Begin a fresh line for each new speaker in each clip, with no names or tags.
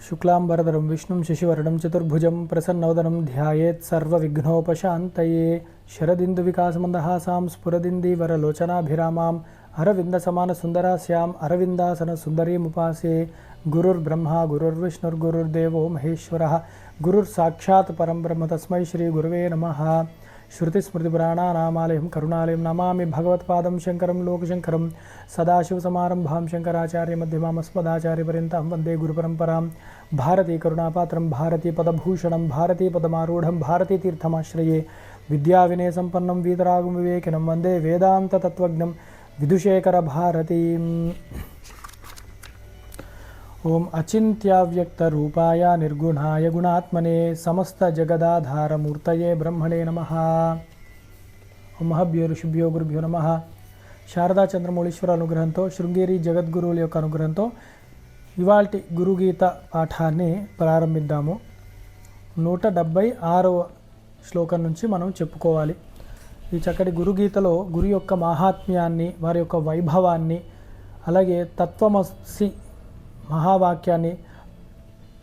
शुक्लांबरधरं विष्णुं शशिवर्णं चतुर्भुजं प्रसन्नवदनं ध्यायेत् सर्वविघ्नोपशान्तये शरदिन्दुविकासमन्दहासां स्फुरदिन्दीवरलोचनाभिरामाम् अरविन्दसमानसुन्दरास्याम् अरविन्दासनसुन्दरीमुपासे गुरुर्ब्रह्मा गुरुर्विष्णुर्गुरुर्देवो महेश्वरः गुरुर्साक्षात् परं ब्रह्म तस्मै श्रीगुरुवे नमः। श्रुतिस्मृतिपुराणानामालयं करुणालयं नमामि भगवत्पादं शङ्करं लोकशङ्करं सदाशिवसमारम्भां शङ्कराचार्यमध्यमामस्मदाचार्यपर्यन्तां वन्दे गुरुपरम्परां। भारतीकरुणापात्रं भारतीपदभूषणं भारतीपदमारूढं भारतीतीर्थमाश्रये विद्याविनयसम्पन्नं वीतरागविवेकिनं वन्दे वेदान्ततत्त्वज्ञं विदुषेखरभारतीम्। ओम अचिन्त्याव्यक्तरूपाय निर्गुणाय गुणात्मने समस्तजगदाधारमूर्तये ब्रह्मणे नमः। ओम महभ्यो ऋषिभ्यो गुरुभ्यो नमः। శారదా చంద్రమౌళీశ్వర అనుగ్రహంతో శృంగేరి జగద్గురువుల యొక్క అనుగ్రహంతో ఇవాల్టి గురుగీత పాఠాన్ని ప్రారంభిద్దాము. 176వ శ్లోకం నుంచి మనం చెప్పుకోవాలి. ఈ చక్కటి గురుగీతలో గురు యొక్క మహాత్మ్యాన్ని, వారి యొక్క వైభవాన్ని, అలాగే తత్వమసి మహావాక్యాన్ని,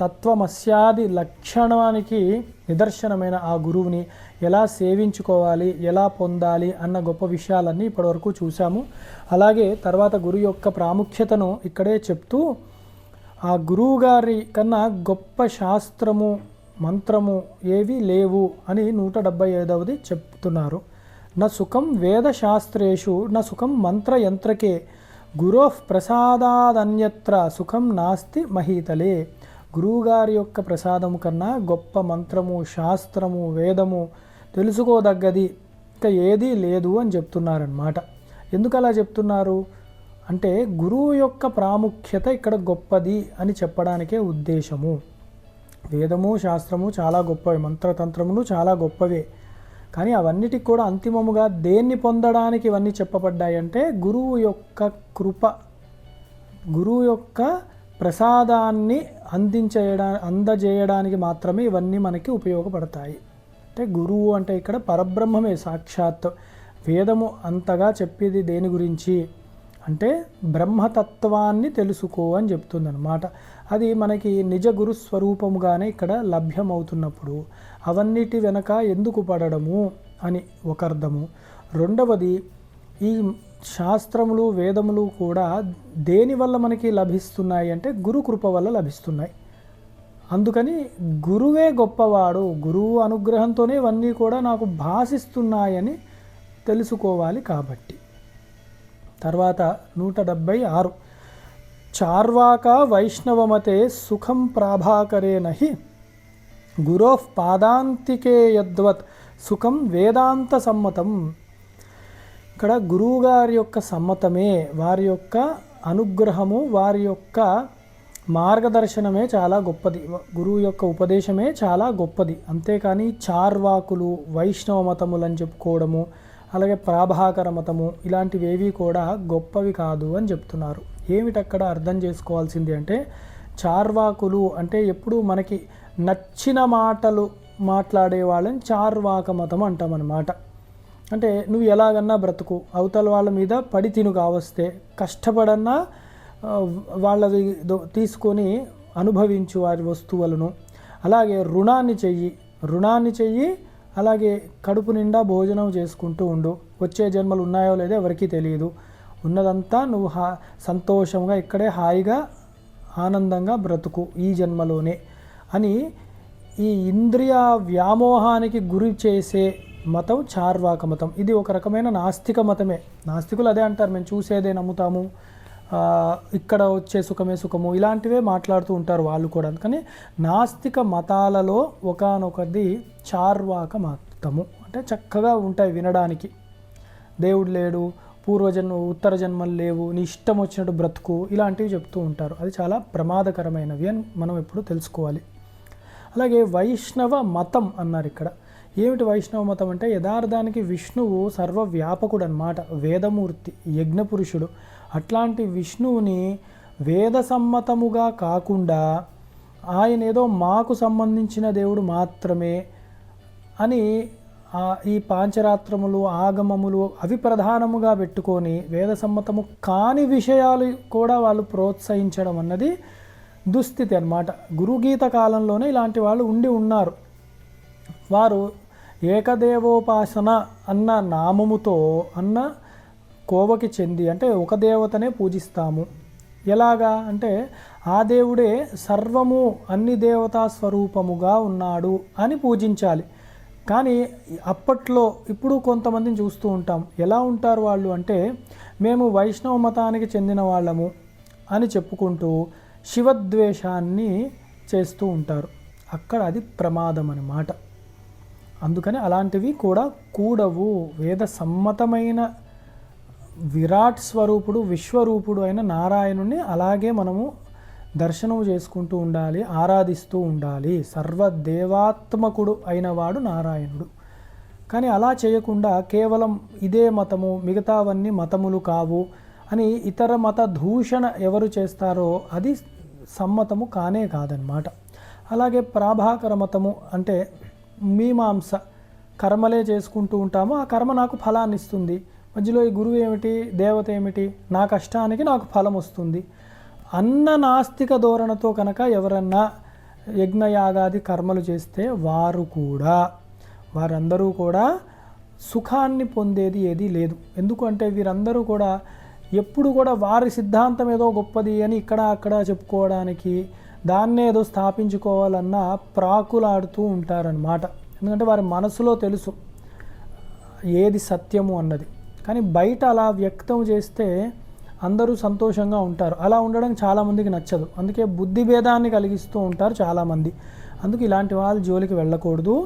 తత్వమస్యాది లక్షణానికి నిదర్శనమైన ఆ గురువుని ఎలా సేవించుకోవాలి, ఎలా పొందాలి అన్న గొప్ప విషయాలన్నీ ఇప్పటివరకు చూసాము. అలాగే తర్వాత గురువు యొక్క ప్రాముఖ్యతను ఇక్కడే చెప్తూ ఆ గురువు గారి కన్నా గొప్ప శాస్త్రము మంత్రము ఏవి లేవు అని 175వది చెప్తున్నారు. న సుఖం వేదశాస్త్రేషు న సుఖం మంత్రయంత్రకే గురోః ప్రసాదాదన్యత్ర సుఖం నాస్తి మహీతలే. గురువుగారి యొక్క ప్రసాదము కన్నా గొప్ప మంత్రము, శాస్త్రము, వేదము తెలుసుకోదగ్గది ఇంకా ఏదీ లేదు అని చెప్తున్నారన్నమాట. ఎందుకు అలా చెప్తున్నారు అంటే గురువు యొక్క ప్రాముఖ్యత ఇక్కడ గొప్పది అని చెప్పడానికే ఉద్దేశము. వేదము శాస్త్రము చాలా గొప్పవి, మంత్రతంత్రములు చాలా గొప్పవే. కానీ అవన్నిటికి కూడా అంతిమముగా దేన్ని పొందడానికి ఇవన్నీ చెప్పబడ్డాయి అంటే గురువు యొక్క కృప, గురువు యొక్క ప్రసాదాన్ని అందజేయడానికి మాత్రమే ఇవన్నీ మనకి ఉపయోగపడతాయి. అంటే గురువు అంటే ఇక్కడ పరబ్రహ్మమే సాక్షాత్. వేదము అంతగా చెప్పేది దేని గురించి అంటే బ్రహ్మతత్వాన్ని తెలుసుకో అని చెప్తుందన్నమాట. అది మనకి నిజ గురు స్వరూపముగానే ఇక్కడ లభ్యమవుతున్నప్పుడు అవన్నిటి వెనక ఎందుకు పడడము అని ఒక అర్థము. రెండవది, ఈ శాస్త్రములు వేదములు కూడా దేనివల్ల మనకి లభిస్తున్నాయి అంటే గురు కృప వల్ల లభిస్తున్నాయి. అందుకని గురువే గొప్పవాడు, గురువు అనుగ్రహంతోనే ఇవన్నీ కూడా నాకు భాసిస్తున్నాయని తెలుసుకోవాలి. కాబట్టి తర్వాత 176 చార్వాక వైష్ణవమతే సుఖం ప్రాభాకరే నహి గురోః పాదాంతికే యద్వత్ సుఖం వేదాంత సమ్మతం. ఇక్కడ గురువుగారి యొక్క సమ్మతమే, వారి యొక్క అనుగ్రహము, వారి యొక్క మార్గదర్శనమే చాలా గొప్పది, గురువు యొక్క ఉపదేశమే చాలా గొప్పది. అంతేకాని చార్వాకులు, వైష్ణవ మతములు అని చెప్పుకోవడము, అలాగే ప్రాభాకర మతము ఇలాంటివేవి కూడా గొప్పవి కాదు అని చెప్తున్నారు. ఏమిటక్కడ అర్థం చేసుకోవాల్సింది అంటే చార్వాకులు అంటే ఎప్పుడు మనకి నచ్చిన మాటలు మాట్లాడే వాళ్ళని చార్వాక మతం అంటామన్నమాట. అంటే నువ్వు ఎలాగన్నా బ్రతుకు, అవతల వాళ్ళ మీద పడి తిను కావస్తే, కష్టపడన్నా వాళ్ళది తీసుకొని అనుభవించు వారి వస్తువులను, అలాగే రుణాన్ని చెయ్యి, అలాగే కడుపు నిండా భోజనం చేసుకుంటూ ఉండు, వచ్చే జన్మలు ఉన్నాయో లేదో ఎవరికీ తెలియదు, ఉన్నదంతా నువ్వు సంతోషంగా ఇక్కడే హాయిగా ఆనందంగా బ్రతుకు ఈ జన్మలోనే అని ఈ ఇంద్రియ వ్యామోహానికి గురి చేసే మతం చార్వాక మతం. ఇది ఒక రకమైన నాస్తిక మతమే. నాస్తికులు అదే అంటారు, మేము చూసేదే నమ్ముతాము, ఇక్కడ వచ్చే సుఖమే సుఖము ఇలాంటివే మాట్లాడుతూ ఉంటారు వాళ్ళు కూడా. అందుకని నాస్తిక మతాలలో ఒకానొకది చార్వాక మతము. అంటే చక్కగా ఉంటాయి వినడానికి, దేవుడు లేడు, ఉత్తర జన్మలు లేవు, నీ ఇష్టం వచ్చినట్టు బ్రతుకు ఇలాంటివి చెప్తూ ఉంటారు. అది చాలా ప్రమాదకరమైనవి అని మనం ఎప్పుడు తెలుసుకోవాలి. అలాగే వైష్ణవ మతం అన్నారు ఇక్కడ. ఏమిటి వైష్ణవ మతం అంటే యథార్థానికి విష్ణువు సర్వవ్యాపకుడు అన్నమాట, వేదమూర్తి, యజ్ఞపురుషుడు. అట్లాంటి విష్ణువుని వేద సమ్మతముగా కాకుండా ఆయన ఏదో మాకు సంబంధించిన దేవుడు మాత్రమే అని ఈ పాంచరాత్రములు ఆగమములు అవి ప్రధానముగా పెట్టుకొని వేద సమ్మతము కాని విషయాలు కూడా వాళ్ళు ప్రోత్సహించడం అన్నది దుస్థితి అన్నమాట. గురుగీత కాలంలోనే ఇలాంటి వాళ్ళు ఉన్నారు. వారు ఏకదేవోపాసన అన్న నామముతో అన్న కోవకి చెంది, అంటే ఒక దేవతనే పూజిస్తాము. ఎలాగా అంటే ఆ దేవుడే సర్వము అన్ని దేవతా స్వరూపముగా ఉన్నాడు అని పూజించాలి. కానీ అప్పట్లో ఇప్పుడు కొంతమందిని చూస్తూ ఉంటాం. ఎలా ఉంటారు వాళ్ళు అంటే, మేము వైష్ణవ మతానికి చెందిన వాళ్ళము అని చెప్పుకుంటూ శివద్వేషాన్ని చేస్తూ ఉంటారు. అక్కడ అది ప్రమాదం అన్నమాట. అందుకని అలాంటివి కూడా కూడవు. వేద సమ్మతమైన విరాట్ స్వరూపుడు విశ్వరూపుడు అయిన నారాయణుని అలాగే మనము దర్శనం చేసుకుంటూ ఉండాలి, ఆరాధిస్తూ ఉండాలి. సర్వదేవాత్మకుడు అయినవాడు నారాయణుడు. కానీ అలా చేయకుండా కేవలం ఇదే మతము, మిగతావన్నీ మతములు కావు అని ఇతర మత దూషణ ఎవరు చేస్తారో అది సమ్మతము కానే కాదనమాట. అలాగే ప్రాభాకర మతము అంటే మీమాంస, కర్మలే చేసుకుంటూ ఉంటాము, ఆ కర్మ నాకు ఫలాన్ని ఇస్తుంది, మధ్యలో ఈ గురువు ఏమిటి, దేవత ఏమిటి, నా కష్టానికి నాకు ఫలం వస్తుంది అన్న నాస్తిక ధోరణతో కనుక ఎవరన్నా యజ్ఞయాగాది కర్మలు చేస్తే వారందరూ కూడా సుఖాన్ని పొందేది ఏదీ లేదు. ఎందుకంటే వీరందరూ కూడా ఎప్పుడు కూడా వారి సిద్ధాంతం ఏదో గొప్పది అని ఇక్కడ అక్కడ చెప్పుకోవడానికి, దాన్నే ఏదో స్థాపించుకోవాలన్న ప్రాకులాడుతూ ఉంటారన్నమాట. ఎందుకంటే వారి మనసులో తెలుసు ఏది సత్యము అన్నది. కానీ బయట అలా వ్యక్తం చేస్తే అందరూ సంతోషంగా ఉంటారు. అలా ఉండడం చాలామందికి నచ్చదు. అందుకే బుద్ధి భేదాన్ని కలిగిస్తూ ఉంటారు చాలామంది. అందుకు ఇలాంటి వాళ్ళ జోలికి వెళ్ళకూడదు.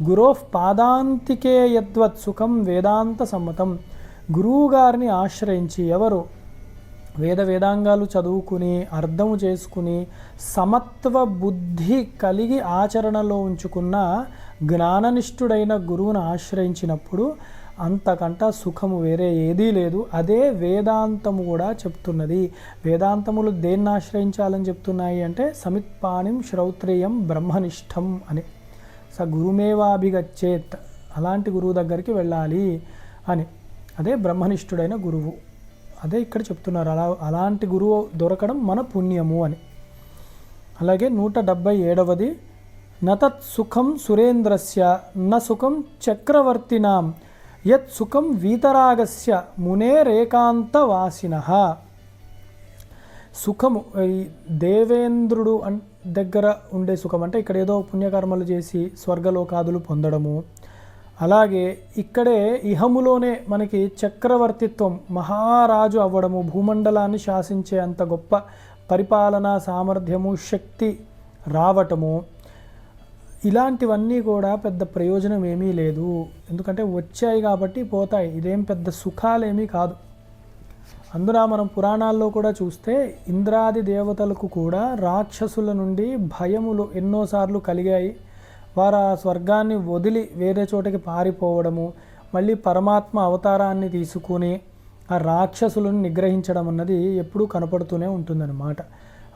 గురోః పాదాంతికే యద్వత్ సుఖం వేదాంత సమ్మతం. గురువు గారిని ఆశ్రయించి ఎవరు వేదాంగాలు చదువుకుని అర్థము చేసుకుని సమత్వ బుద్ధి కలిగి ఆచరణలో ఉంచుకున్న జ్ఞాననిష్ఠుడైన గురువును ఆశ్రయించినప్పుడు అంతకంట సుఖము వేరే ఏదీ లేదు. అదే వేదాంతము కూడా చెప్తున్నది. వేదాంతములు దేన్ని ఆశ్రయించాలని చెప్తున్నాయి అంటే సమిత్పాణిం శ్రౌత్రేయం బ్రహ్మనిష్టం అని. గురుమేవాభిగచ్చేత్, అలాంటి గురువు దగ్గరికి వెళ్ళాలి అని. అదే బ్రహ్మనిష్ఠుడైన గురువు. అదే ఇక్కడ చెప్తున్నారు. అలాంటి గురువు దొరకడం మన పుణ్యము అని. అలాగే 177వ నతత్ సుఖం సురేంద్రస్య న సుఖం చక్రవర్తినాం యత్ సుఖం వీతరాగస్య మునేరేకాంత వాసినః. సుఖము ఈ దేవేంద్రుడు దగ్గర ఉండే సుఖం అంటే ఇక్కడ ఏదో పుణ్యకర్మలు చేసి స్వర్గలోకాదులు పొందడము. అలాగే ఇక్కడే ఇహములోనే మనకి చక్రవర్తిత్వం, మహారాజు అవ్వడము, భూమండలాన్ని శాసించే అంత గొప్ప పరిపాలనా సామర్థ్యము, శక్తి రావటము, ఇలాంటివన్నీ కూడా పెద్ద ప్రయోజనం ఏమీ లేదు. ఎందుకంటే వచ్చాయి కాబట్టి పోతాయి. ఇదేం పెద్ద సుఖాలేమీ కాదు. అందున మనం పురాణాల్లో కూడా చూస్తే ఇంద్రాది దేవతలకు కూడా రాక్షసుల నుండి భయములు ఎన్నోసార్లు కలిగాయి. వారు ఆ స్వర్గాన్ని వదిలి వేరే చోటకి పారిపోవడము, మళ్ళీ పరమాత్మ అవతారాన్ని తీసుకుని ఆ రాక్షసులను నిగ్రహించడం అన్నది ఎప్పుడూ కనపడుతూనే ఉంటుందన్నమాట.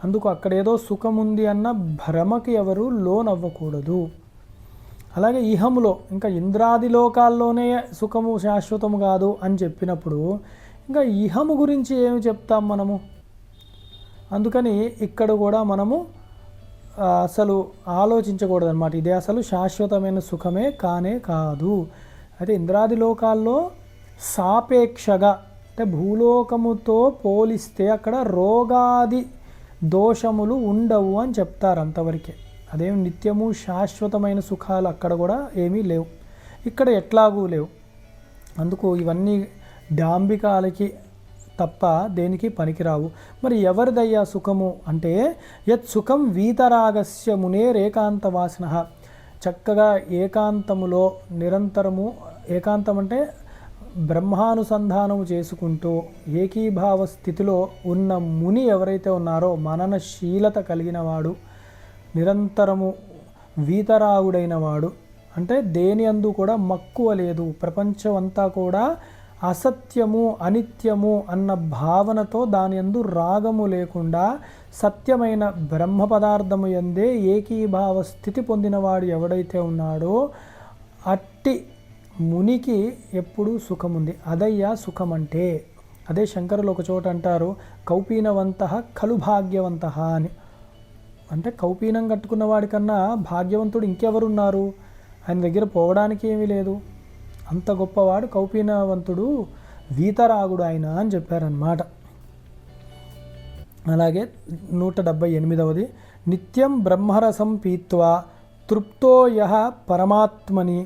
అందుకు అక్కడేదో సుఖం ఉంది అన్న భ్రమకి ఎవరు లోనవ్వకూడదు. అలాగే ఇహములో ఇంకా ఇంద్రాది లోకాల్లోనే సుఖము శాశ్వతము కాదు అని చెప్పినప్పుడు ఇంకా ఇహము గురించి ఏమి చెప్తాం మనము? అందుకని ఇక్కడ కూడా మనము అసలు ఆలోచించకూడదు అన్నమాట. ఇదే అసలు శాశ్వతమైన సుఖమే కానే కాదు. అయితే ఇంద్రాది లోకాల్లో సాపేక్షగా అంటే భూలోకముతో పోలిస్తే అక్కడ రోగాది దోషములు ఉండవు అని చెప్తారు అంతవరకే. అదేం నిత్యము శాశ్వతమైన సుఖాలు అక్కడ కూడా ఏమీ లేవు, ఇక్కడ ఎట్లాగూ లేవు. అందుకు ఇవన్నీ డాంబికాలకి తప్ప దేనికి పనికిరావు. మరి ఎవరిదయ్యా సుఖము అంటే యత్ సుఖం వీతరాగస్య మునేరేకాంత వాసినః. చక్కగా ఏకాంతములో నిరంతరము, ఏకాంతం అంటే బ్రహ్మానుసంధానము చేసుకుంటూ ఏకీభావ స్థితిలో ఉన్న ముని ఎవరైతే ఉన్నారో, మననశీలత కలిగిన వాడు, నిరంతరము వీతరాగుడైన వాడు, అంటే దేని అందు కూడా మక్కువ లేదు, ప్రపంచం అంతా కూడా అసత్యము అనిత్యము అన్న భావనతో దాని యందు రాగము లేకుండా సత్యమైన బ్రహ్మ పదార్థము యందే ఏకీభావ స్థితి పొందినవాడు ఎవడైతే ఉన్నాడో అట్టి మునికి ఎప్పుడూ సుఖముంది. అదయ్యా సుఖం అంటే. అదే శంకరులు ఒక చోట అంటారు, కౌపీనవంతః ఖలు భాగ్యవంతః అని. అంటే కౌపీనం కట్టుకున్న వాడికన్నా భాగ్యవంతుడు ఇంకెవరున్నారు, ఆయన దగ్గర పోవడానికి ఏమీ లేదు, అంత గొప్పవాడు కౌపీనవంతుడు, వీతరాగుడు ఆయన అని చెప్పారన్నమాట. అలాగే 178వ నిత్యం బ్రహ్మరసం పీత్వా తృప్తో యః పరమాత్మని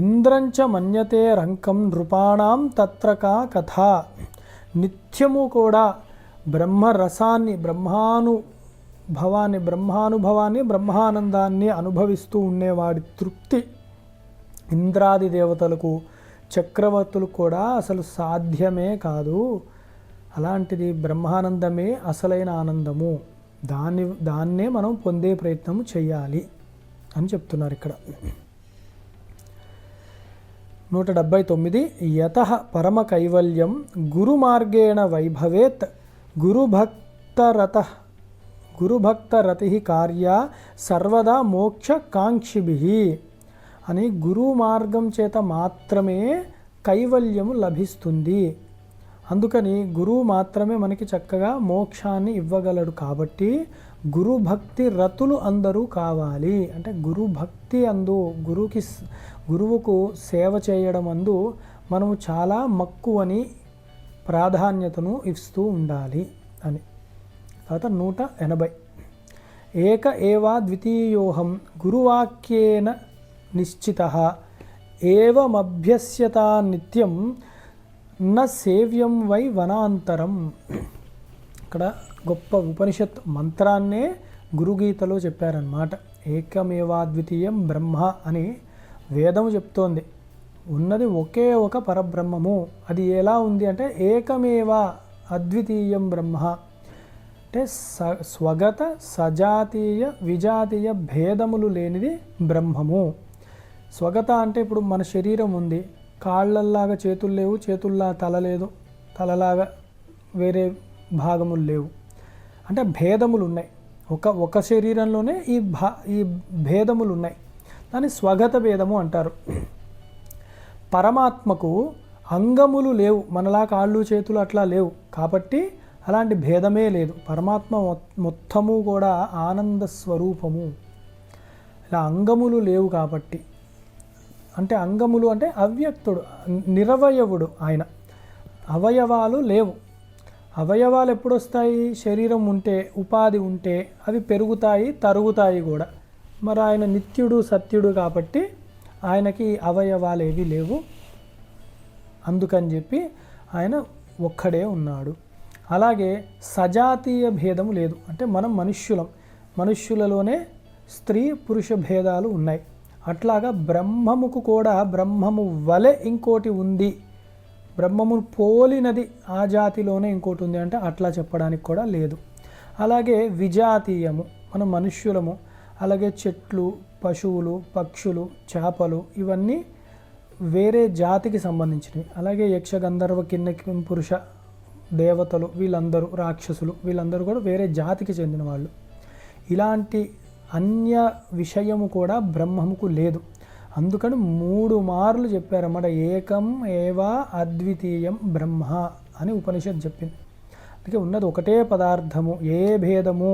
ఇంద్రంచ మన్యతే రంకం నృపాణం తత్ర కా కథ. నిత్యము కూడా బ్రహ్మరసాన్ని, బ్రహ్మానుభవాన్ని, బ్రహ్మానందాన్ని అనుభవిస్తూ ఉండేవాడి తృప్తి ఇంద్రాది దేవతలకు, చక్రవర్తులకు కూడా అసలు సాధ్యమే కాదు. అలాంటిది బ్రహ్మానందమే అసలైన ఆనందము, దాన్నే మనం పొందే ప్రయత్నము చేయాలి అని చెప్తున్నారు ఇక్కడ. 179 యతః పరమ కైవల్యం గురు మార్గేణ వైభవేత్ గురుభక్తరతి కార్య సర్వదా మోక్ష కాంక్షిభిః అని గురు మార్గం చేత మాత్రమే కైవల్యము లభిస్తుంది. అందుకని గురువు మాత్రమే మనకి చక్కగా మోక్షాన్ని ఇవ్వగలడు. కాబట్టి గురుభక్తి రతులు అందరూ కావాలి. అంటే గురుభక్తి అందు, గురువుకు సేవ చేయడం అందు మనము చాలా మక్కువని, ప్రాధాన్యతను ఇస్తూ ఉండాలి అని. తర్వాత 180 ఏక ఏవా ద్వితీయోహం గురువాక్యేన నిశ్చితః ఏవమభ్యస్యతా నిత్యం న సేవ్యం వై వనాంతరం. ఇక్కడ గొప్ప ఉపనిషత్ మంత్రాన్నే గురుగీతలో చెప్పారన్నమాట. ఏకమేవాద్వితీయం బ్రహ్మ అని వేదము చెప్తోంది. ఉన్నది ఒకే ఒక పరబ్రహ్మము. అది ఎలా ఉంది అంటే ఏకమేవా అద్వితీయం బ్రహ్మ అంటే స్వగత సజాతీయ విజాతీయ భేదములు లేనిది బ్రహ్మము. స్వగత అంటే ఇప్పుడు మన శరీరం ఉంది, కాళ్ళల్లాగా చేతులు లేవు, చేతుల్లా తల లేదు, తలలాగా వేరే భాగములు లేవు, అంటే భేదములు ఉన్నాయి. ఒక శరీరంలోనే ఈ భేదములు ఉన్నాయి. దాన్ని స్వగత భేదము అంటారు. పరమాత్మకు అంగములు లేవు, మనలా కాళ్ళు చేతులు అట్లా లేవు, కాబట్టి అలాంటి భేదమే లేదు. పరమాత్మ మొత్తము కూడా ఆనంద స్వరూపము. ఇలా అంగములు లేవు కాబట్టి, అంటే అంగములు అంటే అవ్యక్తుడు, నిరవయవుడు ఆయన. అవయవాలు లేవు. అవయవాలు ఎప్పుడు వస్తాయి? శరీరం ఉంటే, ఉపాధి ఉంటే అవి పెరుగుతాయి, తరుగుతాయి కూడా. మరి ఆయన నిత్యుడు, సత్యుడు కాబట్టి ఆయనకి అవయవాలు ఏవి లేవు. అందుకని చెప్పి ఆయన ఒక్కడే ఉన్నాడు. అలాగే సజాతీయ భేదము లేదు. అంటే మనం మనుష్యులలోనే స్త్రీ పురుష భేదాలు ఉన్నాయి. అట్లాగా బ్రహ్మముకు కూడా బ్రహ్మము వలె ఇంకోటి ఉంది, బ్రహ్మమును పోలినది ఆ జాతిలోనే ఇంకోటి ఉంది అంటే అట్లా చెప్పడానికి కూడా లేదు. అలాగే విజాతీయము, మనం మనుష్యులము, అలాగే చెట్లు, పశువులు, పక్షులు, చేపలు ఇవన్నీ వేరే జాతికి సంబంధించినవి. అలాగే యక్ష గంధర్వ కిన్నె పురుష దేవతలు, వీళ్ళందరూ రాక్షసులు, వీళ్ళందరూ కూడా వేరే జాతికి చెందిన వాళ్ళు. ఇలాంటి అన్య విషయము కూడా బ్రహ్మముకు లేదు. అందుకని 3 మార్లు చెప్పారన్నమాట. ఏకం ఏవా అద్వితీయం బ్రహ్మ అని ఉపనిషత్తు చెప్పింది. అందుకే ఉన్నది ఒకటే పదార్థము, ఏ భేదము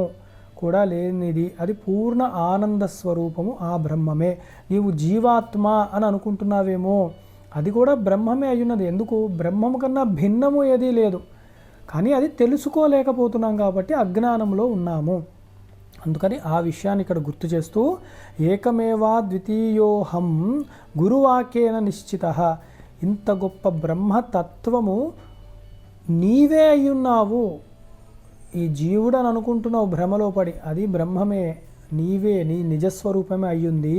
కూడా లేనిది, అది పూర్ణ ఆనంద స్వరూపము ఆ బ్రహ్మమే. నీవు జీవాత్మ అని అనుకుంటున్నావేమో, అది కూడా బ్రహ్మమే అయ్యున్నది. ఎందుకు? బ్రహ్మము కన్నా భిన్నము ఏదీ లేదు, కానీ అది తెలుసుకోలేకపోతున్నాం కాబట్టి అజ్ఞానంలో ఉన్నాము. అందుకని ఆ విషయాన్ని ఇక్కడ గుర్తు చేస్తూ ఏకమేవా ద్వితీయోహం గురువాక్యేన నిశ్చితః. ఇంత గొప్ప బ్రహ్మతత్వము నీవే అయ్యున్నావు. ఈ జీవుడు అని అనుకుంటున్నావు భ్రమలో పడి, అది బ్రహ్మమే, నీవే, నీ నిజస్వరూపమే అయ్యుంది.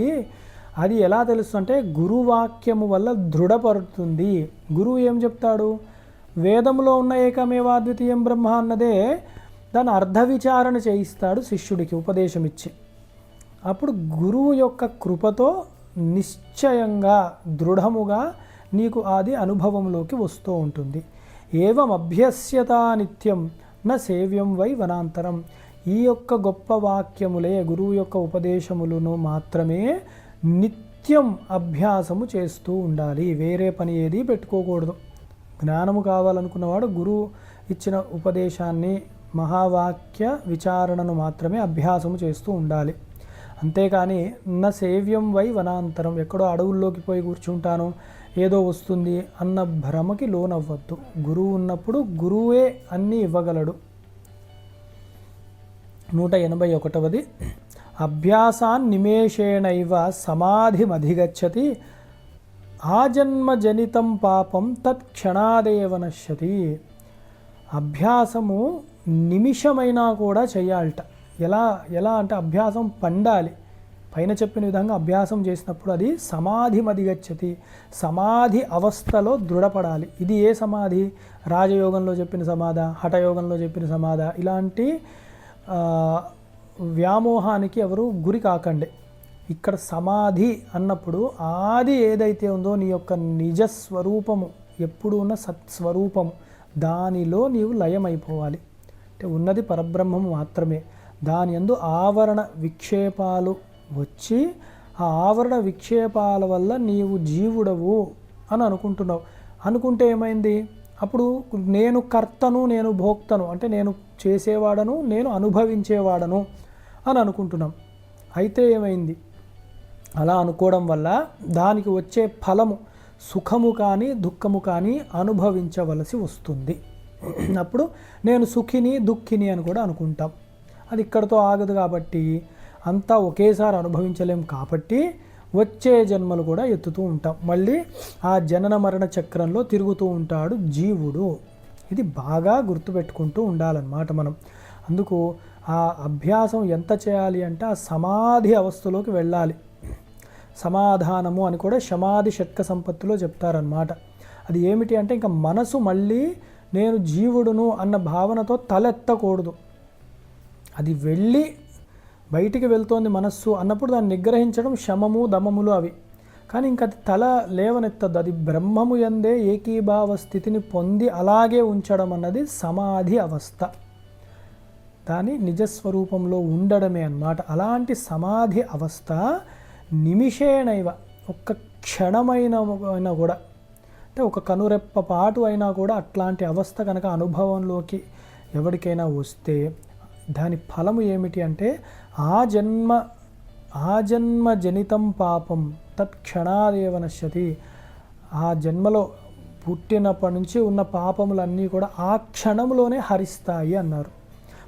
అది ఎలా తెలుస్తుంటే గురువాక్యము వల్ల దృఢపడుతుంది. గురువు ఏం చెప్తాడు? వేదంలో ఉన్న ఏకమేవా ద్వితీయం బ్రహ్మ అన్నదే దాని అర్థ విచారణ చేయిస్తాడు శిష్యుడికి ఉపదేశం ఇచ్చి. అప్పుడు గురువు యొక్క కృపతో నిశ్చయంగా, దృఢముగా నీకు అది అనుభవంలోకి వస్తూ ఉంటుంది. ఏవం అభ్యస్యతా నిత్యం న సేవ్యం వై వనాంతరం. ఈ యొక్క గొప్ప వాక్యములే, గురువు యొక్క ఉపదేశములను మాత్రమే నిత్యం అభ్యాసము చేస్తూ ఉండాలి. వేరే పని ఏది పెట్టుకోకూడదు. జ్ఞానము కావాలనుకున్నవాడు గురువు ఇచ్చిన ఉపదేశాన్ని మహావాక్య విచారణను మాత్రమే అభ్యాసము చేస్తూ ఉండాలి. అంతేకాని నా సేవ్యం వై వనాంతరం, ఎక్కడో అడవుల్లోకి పోయి కూర్చుంటాను ఏదో వస్తుంది అన్న భ్రమకి లోనవ్వద్దు. గురువు ఉన్నప్పుడు గురువే అన్నీ ఇవ్వగలడు. 181. అభ్యాసాన్ నిమేషేణైవ సమాధిమధిగచ్చతి ఆజన్మజనితం పాపం తత్క్షణాదేవ నశ్యతి. అభ్యాసము నిమిషమైనా కూడా చేయాలట. ఎలా అంటే అభ్యాసం పండాలి. పైన చెప్పిన విధంగా అభ్యాసం చేసినప్పుడు అది సమాధిమధిగచ్చతి, సమాధి అవస్థలో దృఢపడాలి. ఇది ఏ సమాధి? రాజయోగంలో చెప్పిన సమాధ, హఠయోగంలో చెప్పిన సమాధ, ఇలాంటి వ్యామోహానికి ఎవరు గురి కాకండి. ఇక్కడ సమాధి అన్నప్పుడు ఆది ఏదైతే ఉందో నీ యొక్క నిజస్వరూపము, ఎప్పుడు ఉన్న సత్స్వరూపము, దానిలో నీవు లయమైపోవాలి. అంటే ఉన్నది పరబ్రహ్మము మాత్రమే. దాని యందు ఆవరణ విక్షేపాలు వచ్చి ఆ ఆవరణ విక్షేపాల వల్ల నీవు జీవుడవు అని అనుకుంటున్నావు. అనుకుంటే ఏమైంది? అప్పుడు నేను కర్తను, నేను భోక్తను, అంటే నేను చేసేవాడను, నేను అనుభవించేవాడను అని అనుకుంటున్నాం. అయితే ఏమైంది? అలా అనుకోవడం వల్ల దానికి వచ్చే ఫలము సుఖము కానీ దుఃఖము కానీ అనుభవించవలసి వస్తుంది. అప్పుడు నేను సుఖిని దుఃఖిని అని కూడా అనుకుంటాం. అది ఇక్కడితో ఆగదు. కాబట్టి అంతా ఒకేసారి అనుభవించలేం. కాబట్టి వచ్చే జన్మలు కూడా ఎత్తుతూ ఉంటాం. మళ్ళీ ఆ జనన మరణ చక్రంలో తిరుగుతూ ఉంటాడు జీవుడు. ఇది బాగా గుర్తుపెట్టుకుంటూ ఉండాలన్నమాట మనం. అందుకు ఆ అభ్యాసం ఎంత చేయాలి అంటే ఆ సమాధి అవస్థలోకి వెళ్ళాలి. సమాధానము అని కూడా శమాధి షట్క సంపత్తిలో చెప్తారనమాట. అది ఏమిటి అంటే ఇంకా మనసు మళ్ళీ నేను జీవుడును అన్న భావనతో తలెత్తకూడదు. అది వెళ్ళి బయటికి వెళ్తోంది మనస్సు అన్నప్పుడు దాన్ని నిగ్రహించడం శమము దమములు అవి. కానీ ఇంకా అది తల లేవనెత్తద్దు. అది బ్రహ్మము యందే ఏకీభావ స్థితిని పొంది అలాగే ఉంచడం అన్నది సమాధి అవస్థ. దాని నిజస్వరూపంలో ఉండడమే అన్నమాట. అలాంటి సమాధి అవస్థ నిమిషేణైవ, ఒక్క క్షణమైనా కూడా, అంటే ఒక కనురెప్ప పాటు అయినా కూడా అట్లాంటి అవస్థ కనుక అనుభవంలోకి ఎవరికైనా వస్తే దాని ఫలము ఏమిటి అంటే ఆజన్మ జనితం పాపం తత్క్షణాదేవ నశ్యతి. ఆ జన్మలో పుట్టినప్పటి నుంచి ఉన్న పాపములన్నీ కూడా ఆ క్షణంలోనే హరిస్తాయి అన్నారు.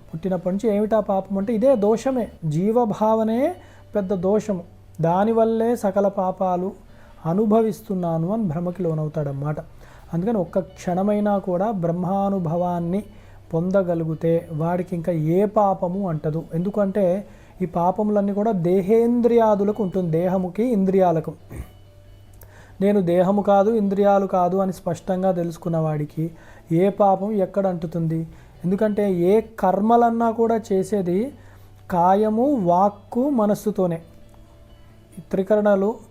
పుట్టినప్పటి నుంచి ఏమిటా పాపం అంటే ఇదే దోషమే, జీవభావనే పెద్ద దోషము. దానివల్లే సకల పాపాలు అనుభవిస్తున్నాను అని భ్రమకి లోనవుతాడన్నమాట. అందుకని ఒక్క క్షణమైనా కూడా బ్రహ్మానుభవాన్ని పొందగలిగితే వాడికి ఇంకా ఏ పాపము అంటదు. ఎందుకంటే ఈ పాపములన్నీ కూడా దేహేంద్రియాదులకు ఉంటుంది, దేహముకి ఇంద్రియాలకు. నేను దేహము కాదు ఇంద్రియాలు కాదు అని స్పష్టంగా తెలుసుకున్న వాడికి ఏ పాపం ఎక్కడ అంటుతుంది? ఎందుకంటే ఏ కర్మలన్నా కూడా చేసేది కాయము వాక్కు మనస్సుతోనే.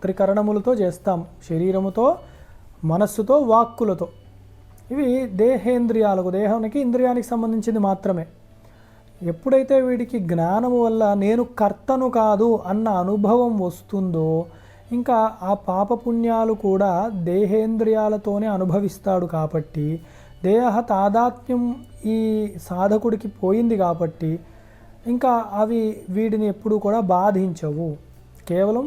త్రికరణములతో చేస్తాం, శరీరముతో మనస్సుతో వాక్కులతో. ఇవి దేహేంద్రియాలకు, దేహానికి ఇంద్రియానికి సంబంధించింది మాత్రమే. ఎప్పుడైతే వీడికి జ్ఞానము వల్ల నేను కర్తను కాదు అన్న అనుభవం వస్తుందో ఇంకా ఆ పాపపుణ్యాలు కూడా దేహేంద్రియాలతోనే అనుభవిస్తాడు. కాబట్టి దేహ తాదాత్మ్యం ఈ సాధకుడికి పోయింది కాబట్టి ఇంకా అవి వీడిని ఎప్పుడూ కూడా బాధించవు. కేవలం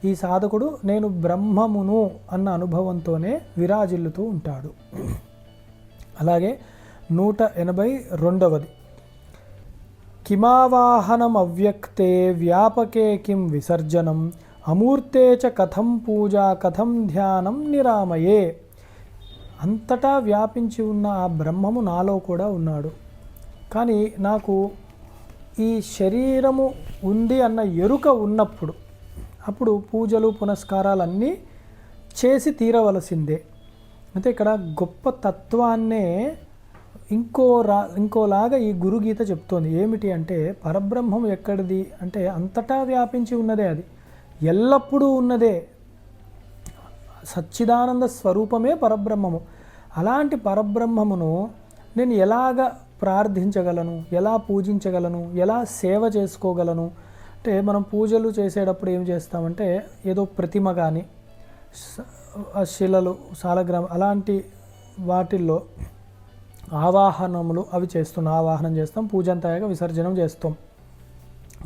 ఈ సాధకుడు నేను బ్రహ్మమును అన్న అనుభవంతోనే విరాజిల్లుతూ ఉంటాడు. అలాగే 182. కిమావాహనం అవ్యక్తే వ్యాపకే కిం విసర్జనం అమూర్తే చ కథం పూజా కథం ధ్యానం నిరామయే. అంతటా వ్యాపించి ఉన్న ఆ బ్రహ్మము నాలో కూడా ఉన్నాడు. కానీ నాకు ఈ శరీరము ఉంది అన్న ఎరుక ఉన్నప్పుడు అప్పుడు పూజలు పునస్కారాలన్నీ చేసి తీరవలసిందే. అంటే ఇక్కడ గొప్ప తత్వాన్నే ఇంకోలాగా ఈ గురుగీత చెప్తోంది. ఏమిటి అంటే పరబ్రహ్మం ఎక్కడిది అంటే అంతటా వ్యాపించి ఉన్నదే, అది ఎల్లప్పుడూ ఉన్నదే, సచ్చిదానంద స్వరూపమే పరబ్రహ్మము. అలాంటి పరబ్రహ్మమును నేను ఎలాగ ప్రార్థించగలను, ఎలా పూజించగలను, ఎలా సేవ చేసుకోగలను అంటే మనం పూజలు చేసేటప్పుడు ఏం చేస్తామంటే ఏదో ప్రతిమ కానీ శిలలు సాలగ్రామ అలాంటి వాటిల్లో ఆవాహనములు అవి చేస్తున్నాం, ఆవాహనం చేస్తాం, పూజ అంతా అయ్యాక విసర్జనం చేస్తాం,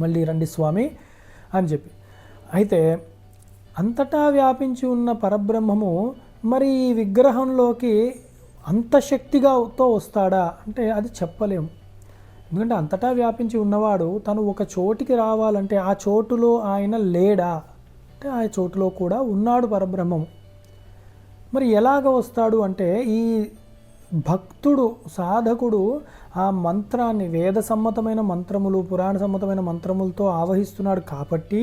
మళ్ళీ రండి స్వామి అని చెప్పి. అయితే అంతటా వ్యాపించి ఉన్న పరబ్రహ్మము మరి ఈ విగ్రహంలోకి అంత శక్తిగాతో వస్తాడా అంటే అది చెప్పలేము. ఎందుకంటే అంతటా వ్యాపించి ఉన్నవాడు తను ఒక చోటికి రావాలంటే ఆ చోటులో ఆయన లేడా అంటే ఆ చోటులో కూడా ఉన్నాడు పరబ్రహ్మము. మరి ఎలాగ వస్తాడు అంటే ఈ భక్తుడు సాధకుడు ఆ మంత్రాన్ని వేద సమ్మతమైన మంత్రములు పురాణ సమ్మతమైన మంత్రములతో ఆవహిస్తున్నాడు కాబట్టి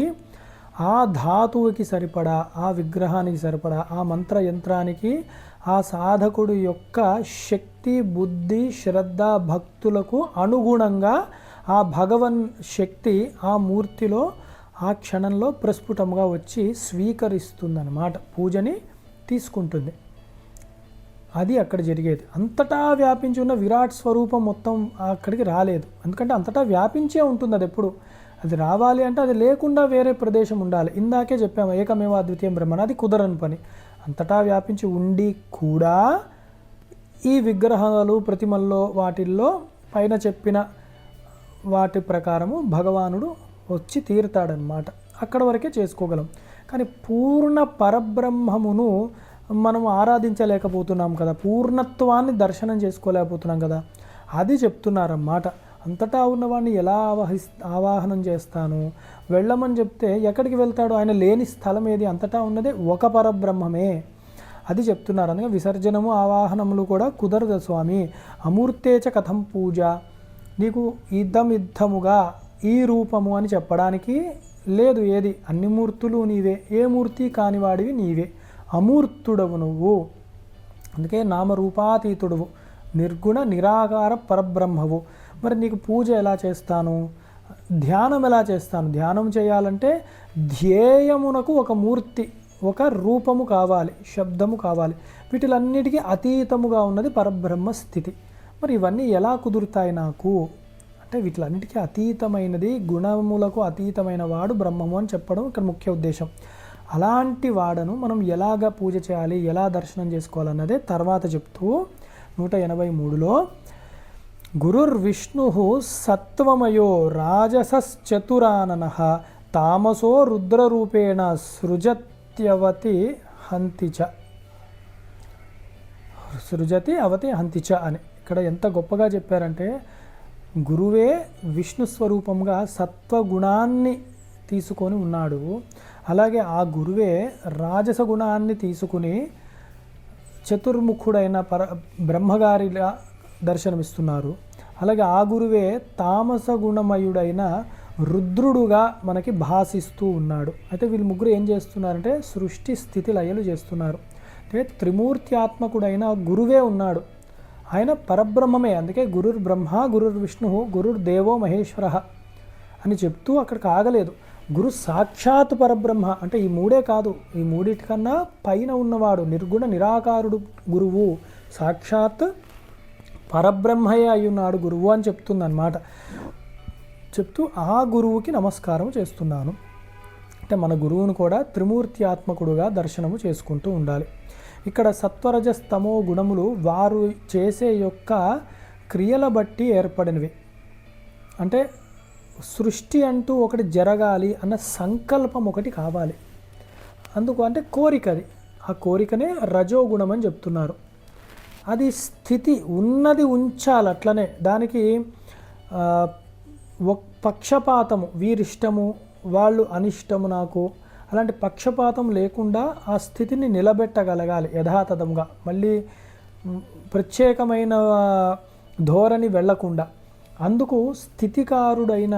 ఆ ధాతువుకి సరిపడా ఆ విగ్రహానికి సరిపడా ఆ మంత్ర యంత్రానికి ఆ సాధకుడు యొక్క శక్తి బుద్ధి శ్రద్ధ భక్తులకు అనుగుణంగా ఆ భగవన్ శక్తి ఆ మూర్తిలో ఆ క్షణంలో ప్రస్ఫుటంగా వచ్చి స్వీకరిస్తుందన్నమాట, పూజని తీసుకుంటుంది. అది అక్కడ జరిగేది. అంతటా వ్యాపించి ఉన్న విరాట్ స్వరూపం మొత్తం అక్కడికి రాలేదు, ఎందుకంటే అంతటా వ్యాపించే ఉంటుంది అది ఎప్పుడు. అది రావాలి అంటే అది లేకుండా వేరే ప్రదేశం ఉండాలి. ఇందాకే చెప్పాము ఏకమేవ అద్వితీయం బ్రహ్మణ, అది కుదరని పని. అంతటా వ్యాపించి ఉండి కూడా ఈ విగ్రహాలు ప్రతిమల్లో వాటిల్లో పైన చెప్పిన వాటి ప్రకారము భగవానుడు వచ్చి తీరుతాడనమాట. అక్కడ వరకే చేసుకోగలం. కానీ పూర్ణ పరబ్రహ్మమును మనం ఆరాధించలేకపోతున్నాం కదా, పూర్ణత్వాన్ని దర్శనం చేసుకోలేకపోతున్నాం కదా, అది చెప్తున్నారన్నమాట. అంతటా ఉన్నవాడిని ఎలా ఆవాహనం చేస్తాను, వెళ్ళమని చెప్తే ఎక్కడికి వెళ్తాడు, ఆయన లేని స్థలం ఏది, అంతటా ఉన్నదే ఒక పరబ్రహ్మమే, అది చెప్తున్నారు. అందుకే విసర్జనము ఆవాహనములు కూడా కుదరదు స్వామి. అమూర్తేచ కథం పూజ, నీకు ఇద్దముగా ఈ రూపము అని చెప్పడానికి లేదు ఏది, అన్ని మూర్తులు నీవే, ఏ మూర్తి కానివాడివి నీవే, అమూర్తుడవు నువ్వు. అందుకే నామరూపాతీతుడువు, నిర్గుణ నిరాకార పరబ్రహ్మవు. మరి నీకు పూజ ఎలా చేస్తాను, ధ్యానం ఎలా చేస్తాను? ధ్యానం చేయాలంటే ధ్యేయమునకు ఒక మూర్తి ఒక రూపము కావాలి, శబ్దము కావాలి. వీటిలన్నిటికీ అతీతముగా ఉన్నది పరబ్రహ్మ స్థితి. మరి ఇవన్నీ ఎలా కుదురుతాయి నాకు అంటే వీటిలన్నిటికీ అతీతమైనది, గుణములకు అతీతమైన వాడు బ్రహ్మము అని చెప్పడం ఇక్కడ ముఖ్య ఉద్దేశం. అలాంటి వాడను మనం ఎలాగ పూజ చేయాలి, ఎలా దర్శనం చేసుకోవాలన్నదే తర్వాత చెప్తూ 183లో గురుర్విష్ణు సత్వమయో రాజసశ్చతురానన తామసో రుద్రరూపేణ సృజత్యవతి హంతిచ, సృజతి అవతి హంతిచ అని ఇక్కడ ఎంత గొప్పగా చెప్పారంటే, గురువే విష్ణు స్వరూపంగా సత్వగుణాన్ని తీసుకొని ఉన్నాడు, అలాగే ఆ గురువే రాజస గుణాన్ని తీసుకుని చతుర్ముఖుడైన బ్రహ్మగారిలా దర్శనమిస్తున్నారు. అలాగే ఆ గురువే తామస గుణమయుడైన రుద్రుడుగా మనకి భాసిస్తూ ఉన్నాడు. అయితే వీళ్ళు ముగ్గురు ఏం చేస్తున్నారంటే సృష్టి స్థితి లయలు చేస్తున్నారు. అంటే త్రిమూర్త్యాత్మకుడైన గురువే ఉన్నాడు, ఆయన పరబ్రహ్మమే. అందుకే గురుర్ బ్రహ్మ గురుర్ విష్ణు గురుర్ దేవో మహేశ్వర అని చెప్తూ అక్కడికి ఆగలేదు. గురు సాక్షాత్ పరబ్రహ్మ అంటే ఈ మూడే కాదు, ఈ మూడిటికన్నా పైన ఉన్నవాడు నిర్గుణ నిరాకారుడు గురువు, సాక్షాత్ పరబ్రహ్మయే అయ్యున్నాడు గురువు అని చెప్తుందన్నమాట. చెప్తూ ఆ గురువుకి నమస్కారం చేస్తున్నాను అంటే మన గురువును కూడా త్రిమూర్త్యాత్మకుడుగా దర్శనము చేసుకుంటూ ఉండాలి. ఇక్కడ సత్వరజస్తమో గుణములు వారు చేసే యొక్క క్రియల బట్టి ఏర్పడినవి. అంటే సృష్టి అంటూ ఒకటి జరగాలి అన్న సంకల్పం ఒకటి కావాలి, అందుకు అంటే కోరిక, అది ఆ కోరికనే రజోగుణం అని చెప్తున్నారు. అది స్థితి ఉన్నది ఉంచాలి అట్లనే, దానికి పక్షపాతము వీరిష్టము వాళ్ళు అనిష్టము నాకు అలాంటి పక్షపాతం లేకుండా ఆ స్థితిని నిలబెట్టగలగాలి యథాతథంగా, మళ్ళీ ప్రత్యేకమైన ధోరణి వెళ్లకుండా. అందుకు స్థితికారుడైన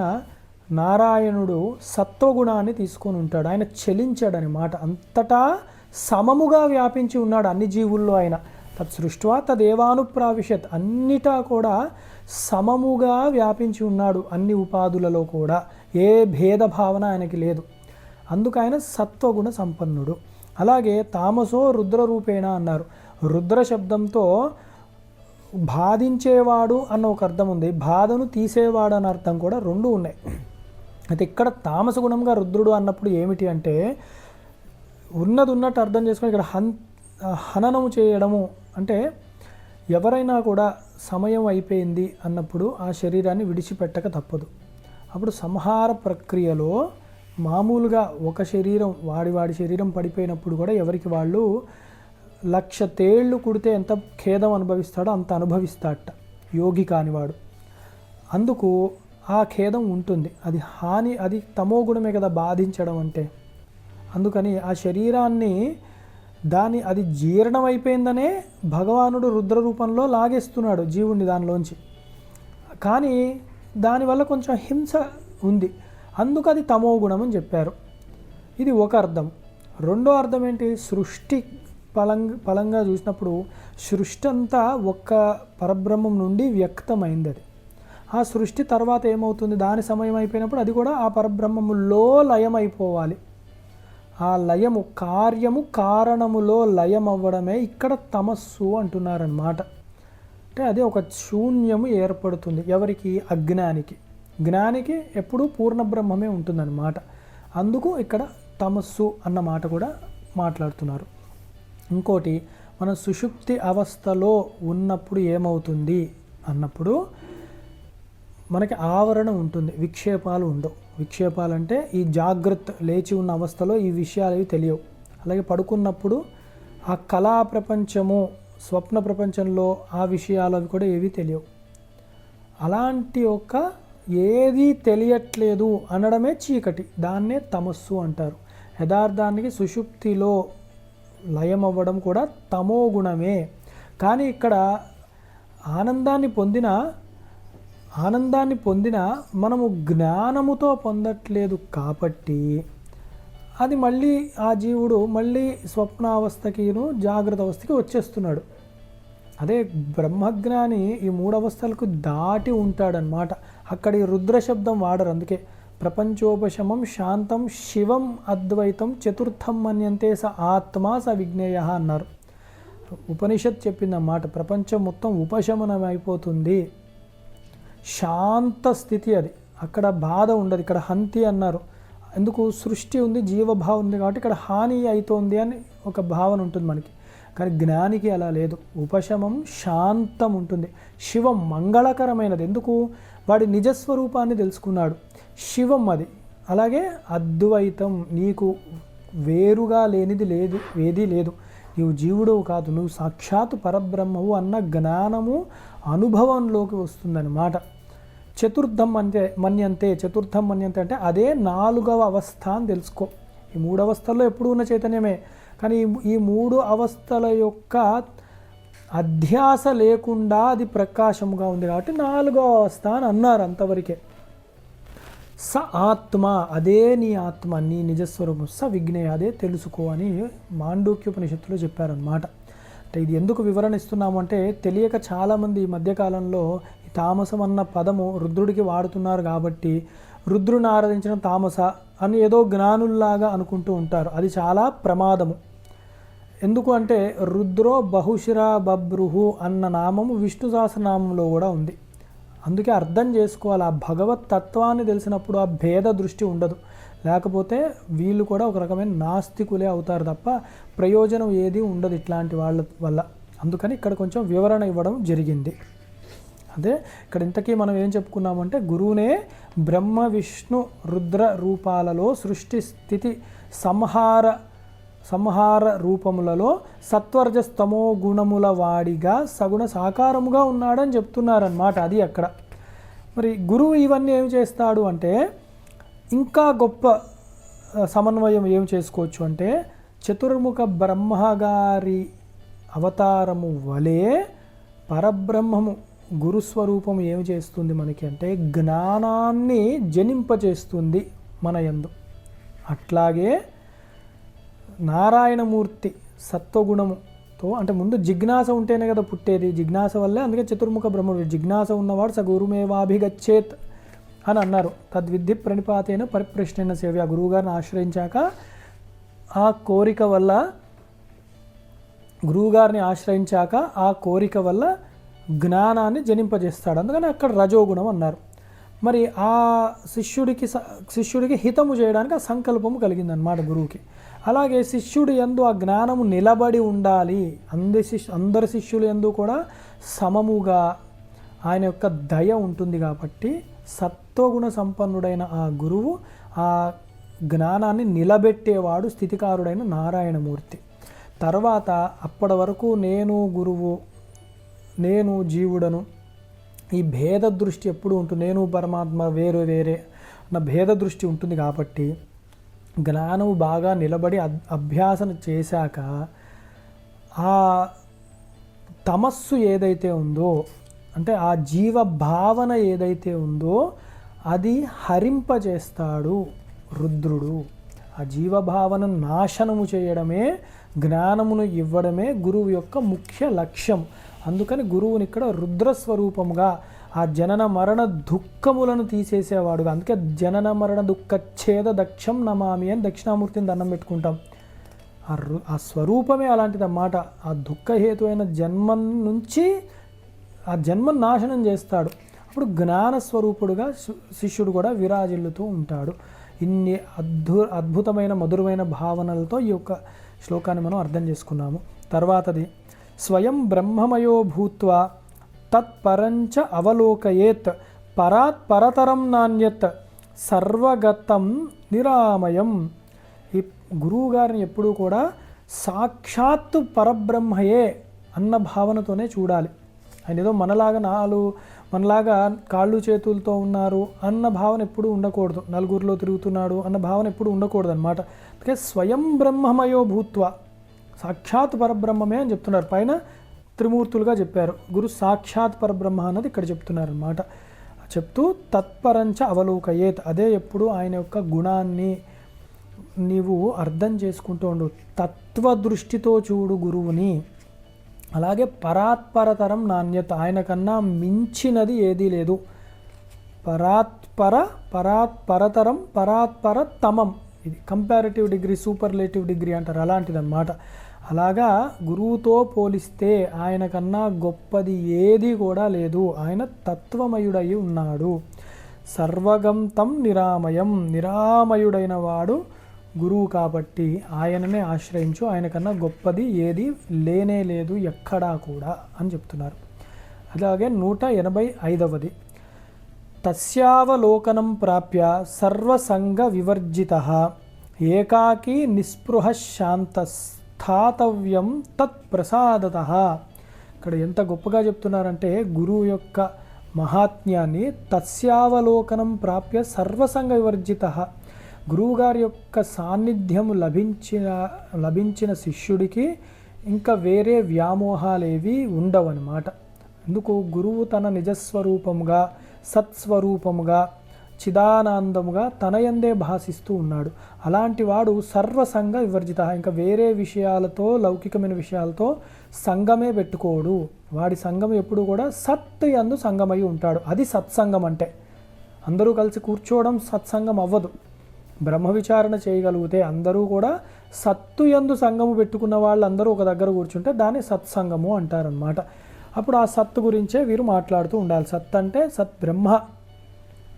నారాయణుడు సత్వగుణాన్ని తీసుకొని ఉంటాడు, ఆయన చలించాడనమాట. అంతటా సమముగా వ్యాపించి ఉన్నాడు అన్ని జీవుల్లో. ఆయన తత్సృష్ట్వా తదేవానుప్రావిశత్, అన్నిటా కూడా సమముగా వ్యాపించి ఉన్నాడు, అన్ని ఉపాధులలో కూడా ఏ భేదభావన ఆయనకి లేదు. అందుకు ఆయన సత్వగుణ సంపన్నుడు. అలాగే తామసో రుద్ర రూపేణ అన్నారు. రుద్ర శబ్దంతో బాధించేవాడు అన్న ఒక అర్థం ఉంది, బాధను తీసేవాడు అన్న అర్థం కూడా రెండు ఉన్నాయి. అయితే ఇక్కడ తామస గుణంగా రుద్రుడు అన్నప్పుడు ఏమిటి అంటే ఉన్నది ఉన్నట్టు అర్థం చేసుకొని ఇక్కడ హననము చేయడము అంటే ఎవరైనా కూడా సమయం అయిపోయింది అన్నప్పుడు ఆ శరీరాన్ని విడిచిపెట్టక తప్పదు. అప్పుడు సంహార ప్రక్రియలో మామూలుగా ఒక శరీరం వాడి శరీరం పడిపోయినప్పుడు కూడా ఎవరికి వాళ్ళు 1,00,000 తేళ్ళు కుడితే ఎంత ఖేదం అనుభవిస్తాడో అంత అనుభవిస్తాడట యోగి కానివాడు. అందుకు ఆ ఖేదం ఉంటుంది. అది హాని, అది తమో గుణమే కదా బాధించడం అంటే. అందుకని ఆ శరీరాన్ని అది జీర్ణం అయిపోయిందనే భగవానుడు రుద్ర రూపంలో లాగేస్తున్నాడు జీవుణ్ణి దానిలోంచి. కానీ దానివల్ల కొంచెం హింస ఉంది, అందుకు అది తమో గుణం అని చెప్పారు. ఇది ఒక అర్థం. రెండో అర్థం ఏంటి? సృష్టి పలంగా చూసినప్పుడు సృష్టి అంతా ఒక్క పరబ్రహ్మం నుండి వ్యక్తమైంది. అది ఆ సృష్టి తర్వాత ఏమవుతుంది? దాని సమయం అయిపోయినప్పుడు అది కూడా ఆ పరబ్రహ్మములో లయం అయిపోవాలి. ఆ లయము, కార్యము కారణములో లయం అవ్వడమే ఇక్కడ తమస్సు అంటున్నారన్నమాట. అంటే అదే ఒక శూన్యము ఏర్పడుతుంది. ఎవరికి? అజ్ఞానికి. జ్ఞానికి ఎప్పుడూ పూర్ణబ్రహ్మమే ఉంటుందన్నమాట. అందుకు ఇక్కడ తమస్సు అన్న మాట కూడా మాట్లాడుతున్నారు. ఇంకోటి, మనం సుషుప్తి అవస్థలో ఉన్నప్పుడు ఏమవుతుంది అన్నప్పుడు మనకి ఆవరణ ఉంటుంది, విక్షేపాలు ఉండవు. విక్షేపాలు అంటే ఈ జాగ్రత్త లేచి ఉన్న అవస్థలో ఈ విషయాలు అవి తెలియవు. అలాగే పడుకున్నప్పుడు ఆ కళా ప్రపంచము, స్వప్న ప్రపంచంలో ఆ విషయాలు అవి కూడా ఏవి తెలియవు. అలాంటి ఏదీ తెలియట్లేదు అనడమే చీకటి, దాన్నే తమస్సు అంటారు. యథార్థానికి సుషుప్తిలో లయం అవ్వడం కూడా తమో గుణమే. కానీ ఇక్కడ ఆనందాన్ని పొందిన మనము జ్ఞానముతో పొందట్లేదు కాబట్టి అది మళ్ళీ ఆ జీవుడు మళ్ళీ స్వప్నావస్థకిను జాగ్రత్త అవస్థకి వచ్చేస్తున్నాడు. అదే బ్రహ్మజ్ఞాని ఈ 3 అవస్థలకు దాటి ఉంటాడనమాట. అక్కడ ఈ రుద్ర శబ్దం వాడరు. అందుకే ప్రపంచోపశమం శాంతం శివం అద్వైతం చతుర్థం మన్యంతే స ఆత్మా స విజ్ఞేయ అన్నారు. ఉపనిషత్ చెప్పిందన్నమాట. ప్రపంచం మొత్తం ఉపశమనం అయిపోతుంది, శాంత స్థితి అది. అక్కడ బాధ ఉండదు. ఇక్కడ హంతి అన్నారు ఎందుకు? సృష్టి ఉంది, జీవభావం ఉంది కాబట్టి ఇక్కడ హాని అవుతోంది అని ఒక భావన ఉంటుంది మనకి. కానీ జ్ఞానికి అలా లేదు. ఉపశమం, శాంతం ఉంటుంది. శివం మంగళకరమైనది. ఎందుకు? వాడి నిజస్వరూపాన్ని తెలుసుకున్నాడు. శివం అది. అలాగే అద్వైతం, నీకు వేరుగా లేనిది లేదు, ఏదీ లేదు, నీవు జీవుడవు కాదు, నువ్వు సాక్షాత్ పరబ్రహ్మవు అన్న జ్ఞానము అనుభవంలోకి వస్తుందన్నమాట. చతుర్థం మన్యంతే అంటే అదే 4వ అవస్థ అని తెలుసుకో. ఈ 3 అవస్థల్లో ఎప్పుడు ఉన్న చైతన్యమే. కానీ ఈ 3 అవస్థల యొక్క అధ్యాస లేకుండా అది ప్రకాశముగా ఉంది కాబట్టి 4వ అవస్థ అని అన్నారు. అంతవరకే. స ఆత్మ, అదే నీ ఆత్మ, నీ నిజస్వరూపం. స విజ్ఞేయ, అదే తెలుసుకో అని మాండూక్యోపనిషత్తులో చెప్పారనమాట. అంటే ఇది ఎందుకు వివరణ ఇస్తున్నాము అంటే, తెలియక చాలామంది ఈ మధ్యకాలంలో ఈ తామసం అన్న పదము రుద్రుడికి వాడుతున్నారు కాబట్టి రుద్రుని ఆరాధించడం తామస అని ఏదో జ్ఞానుల్లాగా అనుకుంటూ ఉంటారు. అది చాలా ప్రమాదము. ఎందుకు అంటే రుద్రో బహుశిరా బభ్రుహు అన్న నామము విష్ణు సహస్రనామంలో కూడా ఉంది. అందుకే అర్థం చేసుకోవాలి. ఆ భగవత్ తత్వాన్ని తెలిసినప్పుడు ఆ భేద దృష్టి ఉండదు. లేకపోతే వీళ్ళు కూడా ఒక రకమైన నాస్తికులే అవుతారు తప్ప ప్రయోజనం ఏది ఉండదు ఇట్లాంటి వాళ్ళ వల్ల. అందుకని ఇక్కడ కొంచెం వివరణ ఇవ్వడం జరిగింది. అదే ఇక్కడ ఇంతకీ మనం ఏం చెప్పుకున్నామంటే, గురువునే బ్రహ్మ విష్ణు రుద్ర రూపాలలో సృష్టి స్థితి సంహార రూపములలో సత్వర్జస్తమో గుణముల వాడిగా సగుణ సాకారముగా ఉన్నాడని చెప్తున్నారన్నమాట. అది అక్కడ. మరి గురువు ఇవన్నీ ఏం చేస్తాడు అంటే, ఇంకా గొప్ప సమన్వయం ఏం చేసుకోవచ్చు అంటే, చతుర్ముఖ బ్రహ్మగారి అవతారము వలె పరబ్రహ్మము గురుస్వరూపము ఏం చేస్తుంది మనకి అంటే, జ్ఞానాన్ని జనింపచేస్తుంది మన యందు. అట్లాగే నారాయణమూర్తి సత్వగుణముతో, అంటే ముందు జిజ్ఞాస ఉంటేనే కదా పుట్టేది, జిజ్ఞాస వల్లే. అందుకే చతుర్ముఖ బ్రహ్మడు, జిజ్ఞాస ఉన్నవాడు స గురుమేవాభిగచ్చేత్ అని అన్నారు. తద్విద్ధి ప్రణిపాతైన పరిప్రశ్నైన సేవ్య. గురువుగారిని ఆశ్రయించాక ఆ కోరిక వల్ల జ్ఞానాన్ని జనింపజేస్తాడు. అందుకని అక్కడ రజోగుణం అన్నారు. మరి ఆ శిష్యుడికి హితము చేయడానికి ఆ సంకల్పము కలిగిందన్నమాట గురువుకి. అలాగే శిష్యుడు యందు ఆ జ్ఞానము నిలబడి ఉండాలి. అందరి శిష్యులు యందు కూడా సమముగా ఆయన యొక్క దయ ఉంటుంది కాబట్టి సత్వగుణ సంపన్నుడైన ఆ గురువు ఆ జ్ఞానాన్ని నిలబెట్టేవాడు స్థితికారుడైన నారాయణమూర్తి. తర్వాత అప్పటి వరకు నేను గురువు, నేను జీవుడను, ఈ భేద దృష్టి ఎప్పుడు ఉంటుంది, నేను పరమాత్మ వేరే వేరే నా భేద దృష్టి ఉంటుంది కాబట్టి జ్ఞానం బాగా నిలబడి అభ్యాసన చేశాక ఆ తమస్సు ఏదైతే ఉందో, అంటే ఆ జీవ భావన ఏదైతే ఉందో అది హరింపజేస్తాడు రుద్రుడు. ఆ జీవభావనను నాశనము చేయడమే, జ్ఞానమును ఇవ్వడమే గురువు యొక్క ముఖ్య లక్ష్యం. అందుకని గురువుని ఇక్కడ రుద్రస్వరూపముగా ఆ జనన మరణ దుఃఖములను తీసేసేవాడుగా, అందుకే జనన మరణ దుఃఖ ఛేద దక్షం నమామి అని దక్షిణామూర్తిని దండం పెట్టుకుంటాం. ఆ స్వరూపమే అలాంటిదన్నమాట. ఆ దుఃఖహేతు అయిన జన్మ నుంచి ఆ జన్మను నాశనం చేస్తాడు. అప్పుడు జ్ఞానస్వరూపుడుగా శిష్యుడు కూడా విరాజిల్లుతూ ఉంటాడు. ఇన్ని అద్భుతమైన మధురమైన భావనలతో ఈ యొక్క శ్లోకాన్ని మనం అర్థం చేసుకున్నాము. తర్వాతది స్వయం బ్రహ్మమయో భూత్వా తత్పరంచ అవలోకయేత్ పరాత్ పరతరం నాణ్యత్ సర్వగతం నిరామయం. ఈ గురువు గారిని ఎప్పుడూ కూడా సాక్షాత్తు పరబ్రహ్మయే అన్న భావనతోనే చూడాలి. ఆయన ఏదో మనలాగా కాళ్ళు చేతులతో ఉన్నారు అన్న భావన ఎప్పుడు ఉండకూడదు, నలుగురిలో తిరుగుతున్నాడు అన్న భావన ఎప్పుడు ఉండకూడదు అనమాట. అందుకే స్వయం బ్రహ్మమయో భూత్వ, సాక్షాత్ పరబ్రహ్మమే అని చెప్తున్నారు. పైన త్రిమూర్తులుగా చెప్పారు, గురు సాక్షాత్ పరబ్రహ్మ అన్నది ఇక్కడ చెప్తున్నారు అనమాట. చెప్తూ తత్పరంచ అవలోకయేత్, అదే ఎప్పుడు ఆయన యొక్క గుణాన్ని నీవు అర్థం చేసుకుంటూ ఉండు. తత్వదృష్టితో చూడు గురువుని. అలాగే పరాత్పరతరం నాణ్యత, ఆయన కన్నా మించినది ఏదీ లేదు. పరాత్పరతరం పరాత్పరతమం, ఇది కంపారిటివ్ డిగ్రీ, సూపర్లేటివ్ డిగ్రీ అంటారు, అలాంటిదన్నమాట. అలాగా గురువుతో పోలిస్తే ఆయన కన్నా గొప్పది ఏది కూడా లేదు. ఆయన తత్వమయుడై ఉన్నాడు. సర్వగంతం నిరామయం, నిరామయుడైన వాడు గురువు కాబట్టి ఆయననే ఆశ్రయించు, ఆయన కన్నా గొప్పది ఏది లేనే లేదు ఎక్కడా కూడా అని చెప్తున్నారు. అలాగే 185వది తస్యావలోకనం ప్రాప్య సర్వసంగ వివర్జితః ఏకాకీ నిస్పృహ శాంతస్థాతవ్యం తత్ప్రసాదతః. ఇక్కడ ఎంత గొప్పగా చెప్తున్నారంటే గురువు యొక్క మహాత్మ్యాన్ని. తస్యావలోకనం ప్రాప్య సర్వసంగ వివర్జితః, గురువుగారి యొక్క సాన్నిధ్యం లభించిన శిష్యుడికి ఇంకా వేరే వ్యామోహాలేవి ఉండవన్నమాట. ఎందుకు? గురువు తన నిజస్వరూపముగా, సత్స్వరూపముగా, చిదానందముగా తనయందే భాసిస్తూ ఉన్నాడు. అలాంటి వాడు సర్వసంగ వివర్జిత, ఇంకా వేరే విషయాలతో, లౌకికమైన విషయాలతో సంగమే పెట్టుకోడు. వాడి సంగం ఎప్పుడు కూడా సత్ యందు సంగమై ఉంటాడు. అది సత్సంగం అంటే. అందరూ కలిసి కూర్చోవడం సత్సంగం అవ్వదు. బ్రహ్మ విచారణ చేయగలిగితే అందరూ కూడా సత్తు యందు సంగము పెట్టుకున్న వాళ్ళందరూ ఒక దగ్గర కూర్చుంటే దాన్ని సత్సంగము అంటారనమాట. అప్పుడు ఆ సత్తు గురించే వీరు మాట్లాడుతూ ఉండాలి. సత్ అంటే సత్ బ్రహ్మ,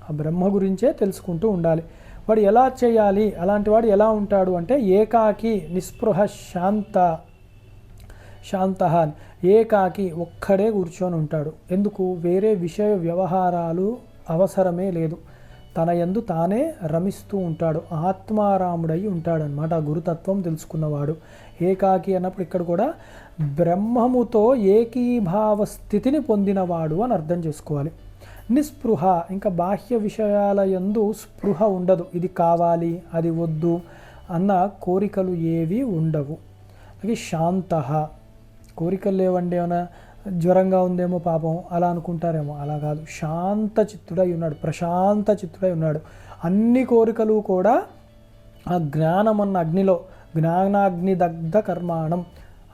ఆ బ్రహ్మ గురించే తెలుసుకుంటూ ఉండాలి. వాడు ఎలా చేయాలి, అలాంటి వాడు ఎలా ఉంటాడు అంటే ఏకాకి నిస్పృహ శాంత, ఏకాకి ఒక్కడే కూర్చొని ఉంటాడు. ఎందుకు? వేరే విషయ వ్యవహారాలు అవసరమే లేదు. తన యందు తానే రమిస్తూ ఉంటాడు, ఆత్మారాముడై ఉంటాడనమాట. ఆ గురుతత్వం తెలుసుకున్నవాడు. ఏకాకి అన్నప్పుడు ఇక్కడ కూడా బ్రహ్మముతో ఏకీభావ స్థితిని పొందినవాడు అని అర్థం చేసుకోవాలి. నిస్పృహ, ఇంకా బాహ్య విషయాల యందు స్పృహ ఉండదు. ఇది కావాలి, అది వద్దు అన్న కోరికలు ఏవి ఉండవు. అలాగే శాంత, కోరికలు లేవండి, ఏమైనా జ్వరంగా ఉందేమో పాపం అలా అనుకుంటారేమో, అలా కాదు. శాంత చిత్తుడై ఉన్నాడు, ప్రశాంత చిత్తుడై ఉన్నాడు. అన్ని కోరికలు కూడా ఆ జ్ఞానమన్న అగ్నిలో, జ్ఞానాగ్ని దగ్ధ కర్మాణం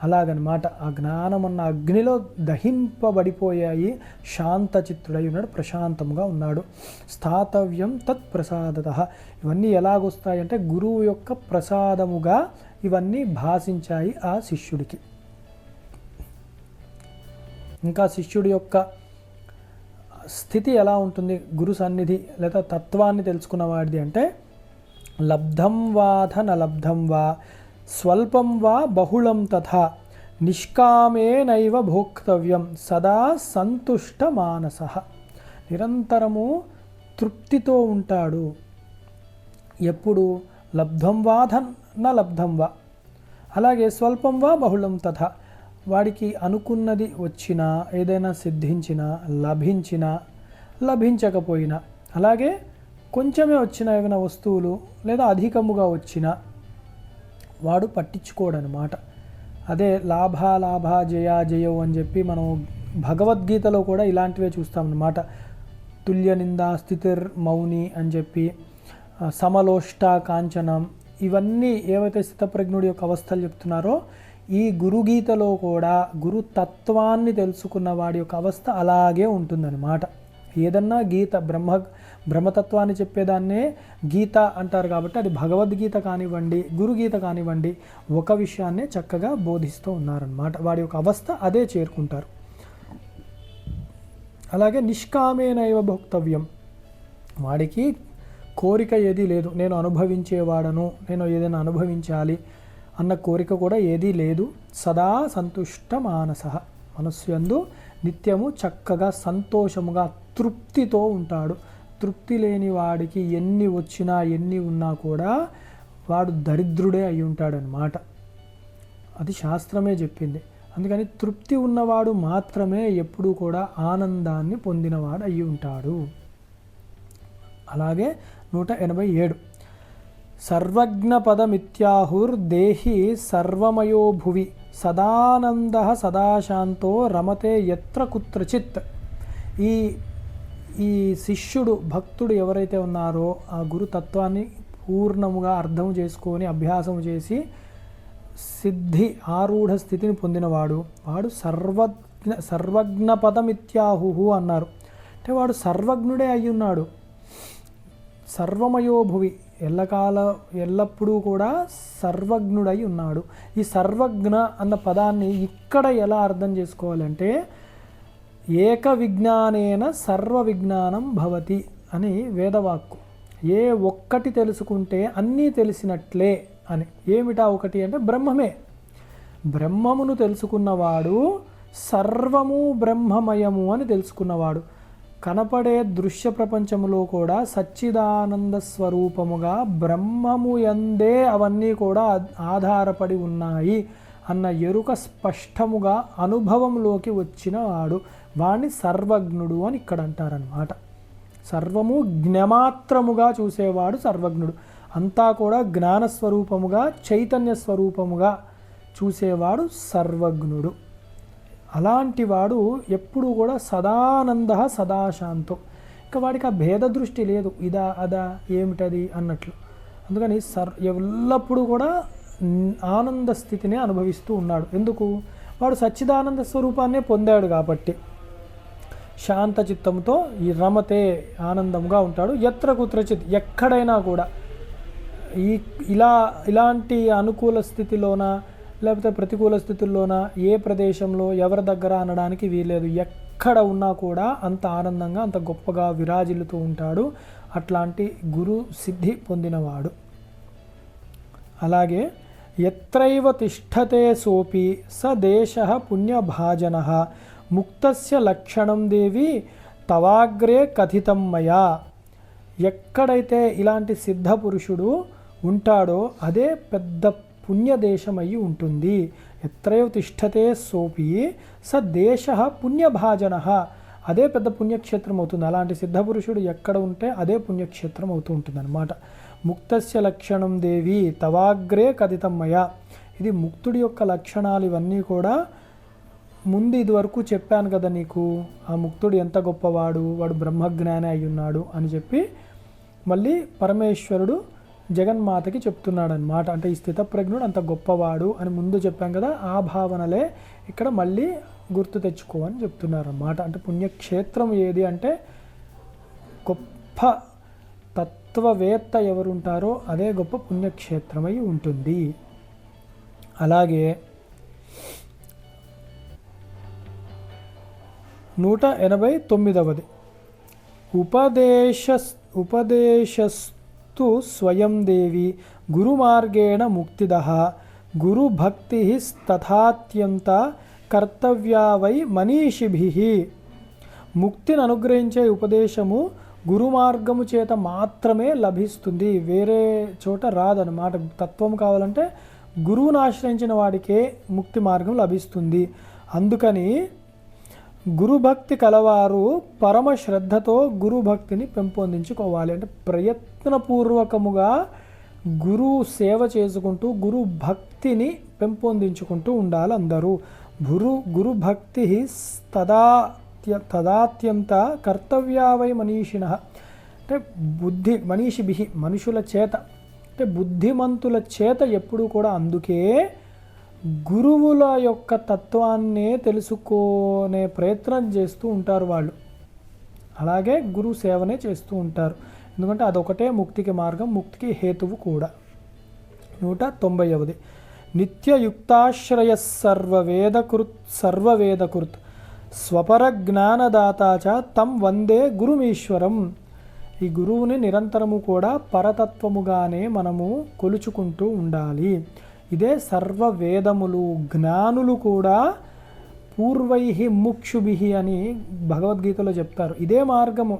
అలాగనమాట, ఆ జ్ఞానమన్న అగ్నిలో దహింపబడిపోయాయి. శాంత చిత్తుడై ఉన్నాడు, ప్రశాంతంగా ఉన్నాడు. స్థాతవ్యం తత్ ప్రసాదతః, ఇవన్నీ ఎలాగొస్తాయంటే గురువు యొక్క ప్రసాదముగా ఇవన్నీ భాషించాయి ఆ శిష్యుడికి. ఇంకా శిష్యుడి యొక్క స్థితి ఎలా ఉంటుంది గురు సన్నిధి లేదా తత్వాన్ని తెలుసుకున్న వాడిది అంటే లబ్ధం వాధ న లబ్ధం వా స్వల్పం వా బహుళం తథా నిష్కామేనైవ భోక్తవ్యం సదా సంతుష్ట మానస. నిరంతరము తృప్తితో ఉంటాడు. ఎప్పుడు లబ్ధం వా న లబ్ధం వా, అలాగే స్వల్పం వా బహుళం తథా. వాడికి అనుకున్నది వచ్చినా, ఏదైనా సిద్ధించినా, లభించినా, లభించకపోయినా, అలాగే కొంచెమే వచ్చిన ఏమైనా వస్తువులు లేదా అధికముగా వచ్చినా వాడు పట్టించుకోడనమాట. అదే లాభ జయ జయో అని చెప్పి మనం భగవద్గీతలో కూడా ఇలాంటివే చూస్తామన్నమాట. తుల్య నిందా స్థితిర్ మౌని అని చెప్పి, సమలోష్ట కాంచనం, ఇవన్నీ ఏవైతే స్థితప్రజ్ఞుడి యొక్క అవస్థలు చెప్తున్నారో ఈ గురుగీతలో కూడా గురుతత్వాన్ని తెలుసుకున్న వాడి యొక్క అవస్థ అలాగే ఉంటుందన్నమాట. ఏదన్నా గీత బ్రహ్మతత్వాన్ని చెప్పేదాన్నే గీత అంటారు కాబట్టి అది భగవద్గీత కానివ్వండి, గురుగీత కానివ్వండి, ఒక విషయాన్నే చక్కగా బోధిస్తూ ఉన్నారన్నమాట. వాడి యొక్క అవస్థ అదే చేరుకుంటారు. అలాగే నిష్కామేనైవ భోక్తవ్యం, వాడికి కోరిక ఏదీ లేదు. నేను అనుభవించేవాడను, నేను ఏదైనా అనుభవించాలి అన్న కోరిక కూడా ఏదీ లేదు. సదా సంతుష్ట మానస, మనస్సు యందు నిత్యము చక్కగా సంతోషముగా తృప్తితో ఉంటాడు. తృప్తి లేని వాడికి ఎన్ని వచ్చినా ఎన్ని ఉన్నా కూడా వాడు దరిద్రుడే అయి ఉంటాడనమాట. అది శాస్త్రమే చెప్పింది. అందుకని తృప్తి ఉన్నవాడు మాత్రమే ఎప్పుడూ కూడా ఆనందాన్ని పొందినవాడు అయి ఉంటాడు. అలాగే 187 సర్వజ్ఞపదమిత్యాహుర్దేహి సర్వమయో భువి సదానంద సదాశాంతో రమతే యత్ర కుత్రచిత్. ఈ శిష్యుడు భక్తుడు ఎవరైతే ఉన్నారో ఆ గురుతత్వాన్ని పూర్ణముగా అర్థం చేసుకొని అభ్యాసం చేసి సిద్ధి ఆరూఢ స్థితిని పొందినవాడు, వాడు సర్వజ్ఞపదమిత్యాహు అన్నారు. అంటే వాడు సర్వజ్ఞుడే అయి ఉన్నాడు. సర్వమయోభువి, ఎల్లప్పుడూ కూడా సర్వజ్ఞుడై ఉన్నాడు. ఈ సర్వజ్ఞ అన్న పదాన్ని ఇక్కడ ఎలా అర్థం చేసుకోవాలంటే ఏక విజ్ఞానేన సర్వ విజ్ఞానం భవతి అని వేదవాక్కు. ఏ ఒక్కటి తెలుసుకుంటే అన్నీ తెలిసినట్లే అని. ఏమిటా ఒకటి అంటే బ్రహ్మమే. బ్రహ్మమును తెలుసుకున్నవాడు సర్వము బ్రహ్మమయము అని తెలుసుకున్నవాడు. కనపడే దృశ్య ప్రపంచములో కూడా సచ్చిదానంద స్వరూపముగా బ్రహ్మము యందే అవన్నీ కూడా ఆధారపడి ఉన్నాయి అన్న ఎరుక స్పష్టముగా అనుభవంలోకి వచ్చిన వాడు, వాణ్ణి సర్వజ్ఞుడు అని ఇక్కడ అంటారనమాట. సర్వము జ్ఞమాత్రముగా చూసేవాడు సర్వజ్ఞుడు. అంతా కూడా జ్ఞానస్వరూపముగా చైతన్య స్వరూపముగా చూసేవాడు సర్వజ్ఞుడు. అలాంటి వాడు ఎప్పుడూ కూడా సదానంద సదాశాంతం. ఇంకా వాడికి ఆ భేద దృష్టి లేదు, ఇదా అదా ఏమిటది అన్నట్లు. అందుకని ఎల్లప్పుడూ కూడా ఆనంద స్థితిని అనుభవిస్తూ ఉన్నాడు. ఎందుకు? వాడు సచ్చిదానంద స్వరూపాన్నే పొందాడు కాబట్టి. శాంత చిత్తంతో ఈ రమతే ఆనందంగా ఉంటాడు. ఎత్ర కుత్రచిత్, ఎక్కడైనా కూడా ఇలాంటి అనుకూల స్థితిలోన లేకపోతే ప్రతికూల స్థితుల్లోన ఏ ప్రదేశంలో ఎవరి దగ్గర అనడానికి వీలేదు. ఎక్కడ ఉన్నా కూడా అంత ఆనందంగా అంత గొప్పగా విరాజిల్లుతూ ఉంటాడు. అట్లాంటి గురు సిద్ధి పొందినవాడు. అలాగే ఎత్రైవ తిష్టతే సోపి స దేశ పుణ్యభాజన ముక్తస్య లక్షణం దేవి తవాగ్రే కథితం మయా. ఎక్కడైతే ఇలాంటి సిద్ధ పురుషుడు ఉంటాడో అదే పెద్ద పుణ్యదేశమయ్యి ఉంటుంది. ఎత్రైవ తిష్టతే సోపి స దేశ పుణ్యభాజన, అదే పెద్ద పుణ్యక్షేత్రం అవుతుంది. అలాంటి సిద్ధపురుషుడు ఎక్కడ ఉంటే అదే పుణ్యక్షేత్రం అవుతూ ఉంటుంది అన్నమాట. ముక్తస్య లక్షణం దేవి తవాగ్రే కథితమ్మయ. ఇది ముక్తుడి యొక్క లక్షణాలు. ఇవన్నీ కూడా ముందు ఇదివరకు చెప్పాను కదా నీకు, ఆ ముక్తుడు ఎంత గొప్పవాడు, వాడు బ్రహ్మజ్ఞాని అయి ఉన్నాడు అని చెప్పి మళ్ళీ పరమేశ్వరుడు జగన్మాతకి చెప్తున్నాడు అనమాట. అంటే ఈ స్థితప్రజ్ఞుడు అంత గొప్పవాడు అని ముందు చెప్పాం కదా, ఆ భావనలే ఇక్కడ మళ్ళీ గుర్తు తెచ్చుకోమని చెప్తున్నారన్నమాట. అంటే పుణ్యక్షేత్రం ఏది అంటే గొప్ప తత్వవేత్త ఎవరుంటారో అదే గొప్ప పుణ్యక్షేత్రమై ఉంటుంది. అలాగే 189 ఉపదేశస్తు స్వయం దేవి గురుమార్గేణ ముక్తిదః గురుభక్తి తథాత్యంత కర్తవ్యా వై మనీషిభిః. ముక్తిని అనుగ్రహించే ఉపదేశము గురు మార్గము చేత మాత్రమే లభిస్తుంది, వేరే చోట రాదన్నమాట. తత్వం కావాలంటే గురువుని ఆశ్రయించిన వాడికే ముక్తి మార్గం లభిస్తుంది. అందుకని గురుభక్తి కలవారు పరమ శ్రద్ధతో గురుభక్తిని పెంపొందించుకోవాలి. అంటే ప్రయత్నపూర్వకముగా గురువు సేవ చేసుకుంటూ గురు భక్తిని పెంపొందించుకుంటూ ఉండాలి అందరూ. గురుభక్తి తదాత్యంత కర్తవ్యావై మనీషిణః. అంటే మనీషిభిః మనుషుల చేత, అంటే బుద్ధిమంతుల చేత ఎప్పుడూ కూడా. అందుకే గురువుల యొక్క తత్వాన్నే తెలుసుకునే ప్రయత్నం చేస్తూ ఉంటారు వాళ్ళు. అలాగే గురు సేవనే చేస్తూ ఉంటారు. ఎందుకంటే అదొకటే ముక్తికి మార్గం, ముక్తికి హేతువు కూడా. 190. నిత్యయుక్తాశ్రయ సర్వవేదకృత్ స్వపర జ్ఞానదాతాచ తం వందే గురుమీశ్వరం. ఈ గురువుని నిరంతరము కూడా పరతత్వముగానే మనము కొలుచుకుంటూ ఉండాలి. ఇదే సర్వవేదములు, జ్ఞానులు కూడా పూర్వైః ముక్షుభిః అని భగవద్గీతలో చెప్తారు. ఇదే మార్గము,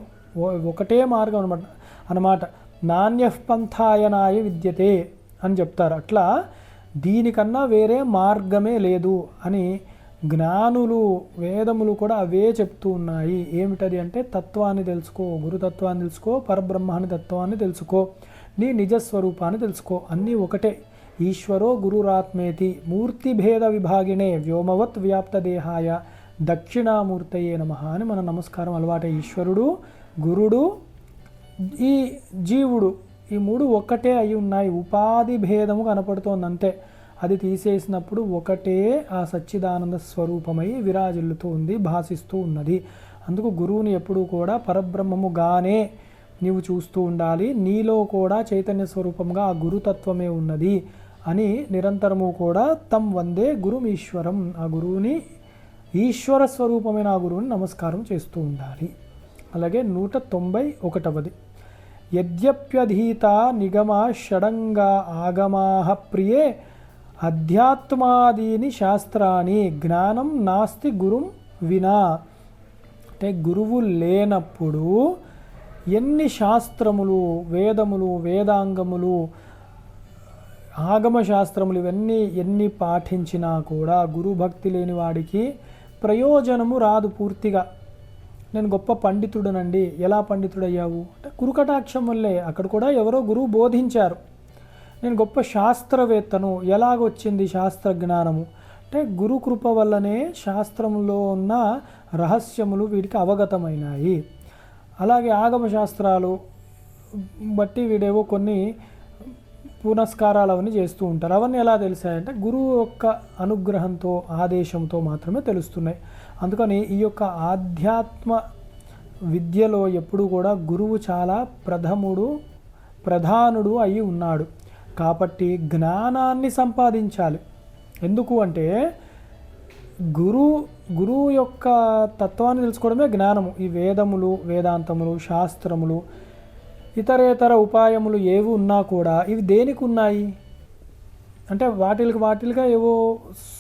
ఒకటే మార్గం అన్నమాట. నాణ్యః పంథాయనాయ విద్యతే అని చెప్తారు. అట్లా దీనికన్నా వేరే మార్గమే లేదు అని జ్ఞానులు, వేదములు కూడా అవే చెప్తూ ఉన్నాయి. ఏమిటది అంటే తత్వాన్ని తెలుసుకో, గురుతత్వాన్ని తెలుసుకో, పరబ్రహ్మాన్ని తత్వాన్ని తెలుసుకో, నీ నిజస్వరూపాన్ని తెలుసుకో. అన్నీ ఒకటే. ఈశ్వరో గురురాత్మేతి మూర్తిభేద విభాగినే వ్యోమవత్ వ్యాప్తదేహాయ దక్షిణామూర్తయే నమః అని మన నమస్కారం అలవాటే. ఈశ్వరుడు, గురుడు, ఈ జీవుడు, ఈ మూడు ఒక్కటే అయి ఉన్నాయి. ఉపాధి భేదము కనపడుతోంది అంతే. అది తీసేసినప్పుడు ఒకటే ఆ సచ్చిదానంద స్వరూపమై విరాజిల్లుతూ ఉంది, భాసిస్తూ ఉన్నది. అందుకు గురువుని ఎప్పుడూ కూడా పరబ్రహ్మముగానే నీవు చూస్తూ ఉండాలి. నీలో కూడా చైతన్య స్వరూపంగా ఆ గురుతత్వమే ఉన్నది అని నిరంతరము కూడా తం వందే గురుమీశ్వరం, ఆ గురువుని, ఈశ్వర స్వరూపమైన ఆ గురువుని నమస్కారం చేస్తూ ఉండాలి. అలాగే 191. యద్యప్యధీత నిగమ షడంగా ఆగమాః ప్రియే అధ్యాత్మాదీని శాస్త్రాన్ని జ్ఞానం నాస్తి గురుం వినా. అంటే గురువు లేనప్పుడు ఎన్ని శాస్త్రములు, వేదములు, వేదాంగములు, ఆగమ శాస్త్రములు ఇవన్నీ ఎన్ని పాఠించినా కూడా గురుభక్తి లేని వాడికి ప్రయోజనము రాదు పూర్తిగా. నేను గొప్ప పండితుడనండి, ఎలా పండితుడయ్యావు అంటే గురుకటాక్షం వల్లే. అక్కడ కూడా ఎవరో గురువు బోధించారు. నేను గొప్ప శాస్త్రవేత్తను, ఎలాగొచ్చింది శాస్త్ర జ్ఞానము అంటే గురు కృప వల్లనే శాస్త్రంలో ఉన్న రహస్యములు వీడికి అవగతమైనాయి. అలాగే ఆగమ శాస్త్రాలు బట్టి వీడేవో కొన్ని పునస్కారాలు అవన్నీ చేస్తూ ఉంటారు. అవన్నీ ఎలా తెలిసాయంటే గురువు యొక్క అనుగ్రహంతో, ఆదేశంతో మాత్రమే తెలుస్తున్నాయి. అందుకని ఈ యొక్క ఆధ్యాత్మ విద్యలో ఎప్పుడు కూడా గురువు చాలా ప్రధానుడు అయి ఉన్నాడు. కాబట్టి జ్ఞానాన్ని సంపాదించాలి. ఎందుకు అంటే గురువు యొక్క తత్వాన్ని తెలుసుకోవడమే జ్ఞానము. ఈ వేదములు, వేదాంతములు, శాస్త్రములు, ఇతరేతర ఉపాయములు ఏవి ఉన్నా కూడా ఇవి దేనికి ఉన్నాయి అంటే వాటిలుగా ఏవో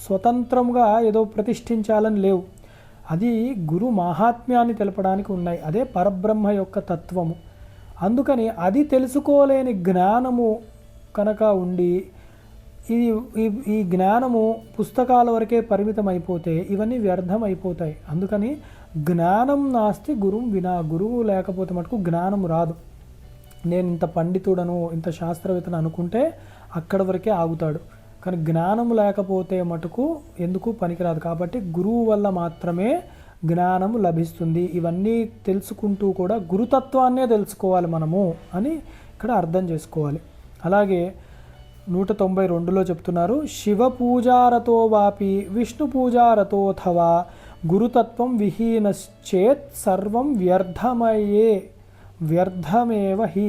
స్వతంత్రంగా ఏదో ప్రతిష్ఠించాలని లేవు. అది గురు మహాత్మ్యాన్ని తెలపడానికి ఉన్నాయి. అదే పరబ్రహ్మ యొక్క తత్వము. అందుకని అది తెలుసుకోలేని జ్ఞానము కనుక ఉండి ఈ జ్ఞానము పుస్తకాల వరకే పరిమితం అయిపోతే ఇవన్నీ వ్యర్థం అయిపోతాయి. అందుకని జ్ఞానం నాస్తి గురుం వినా. గురువు లేకపోతే మటుకు జ్ఞానం రాదు. నేను ఇంత పండితుడను, ఇంత శాస్త్రవేత్తను అనుకుంటే అక్కడ వరకే ఆగుతాడు. కానీ జ్ఞానం లేకపోతే మటుకు ఎందుకు పనికిరాదు. కాబట్టి గురువు వల్ల మాత్రమే జ్ఞానము లభిస్తుంది. ఇవన్నీ తెలుసుకుంటూ కూడా గురుతత్వాన్నే తెలుసుకోవాలి మనము అని ఇక్కడ అర్థం చేసుకోవాలి. అలాగే 192లో చెప్తున్నారు, శివ పూజారతో వాపి విష్ణు పూజారతోథవా గురుతత్వం విహీనశ్చేత్ సర్వం వ్యర్థమేవ హి.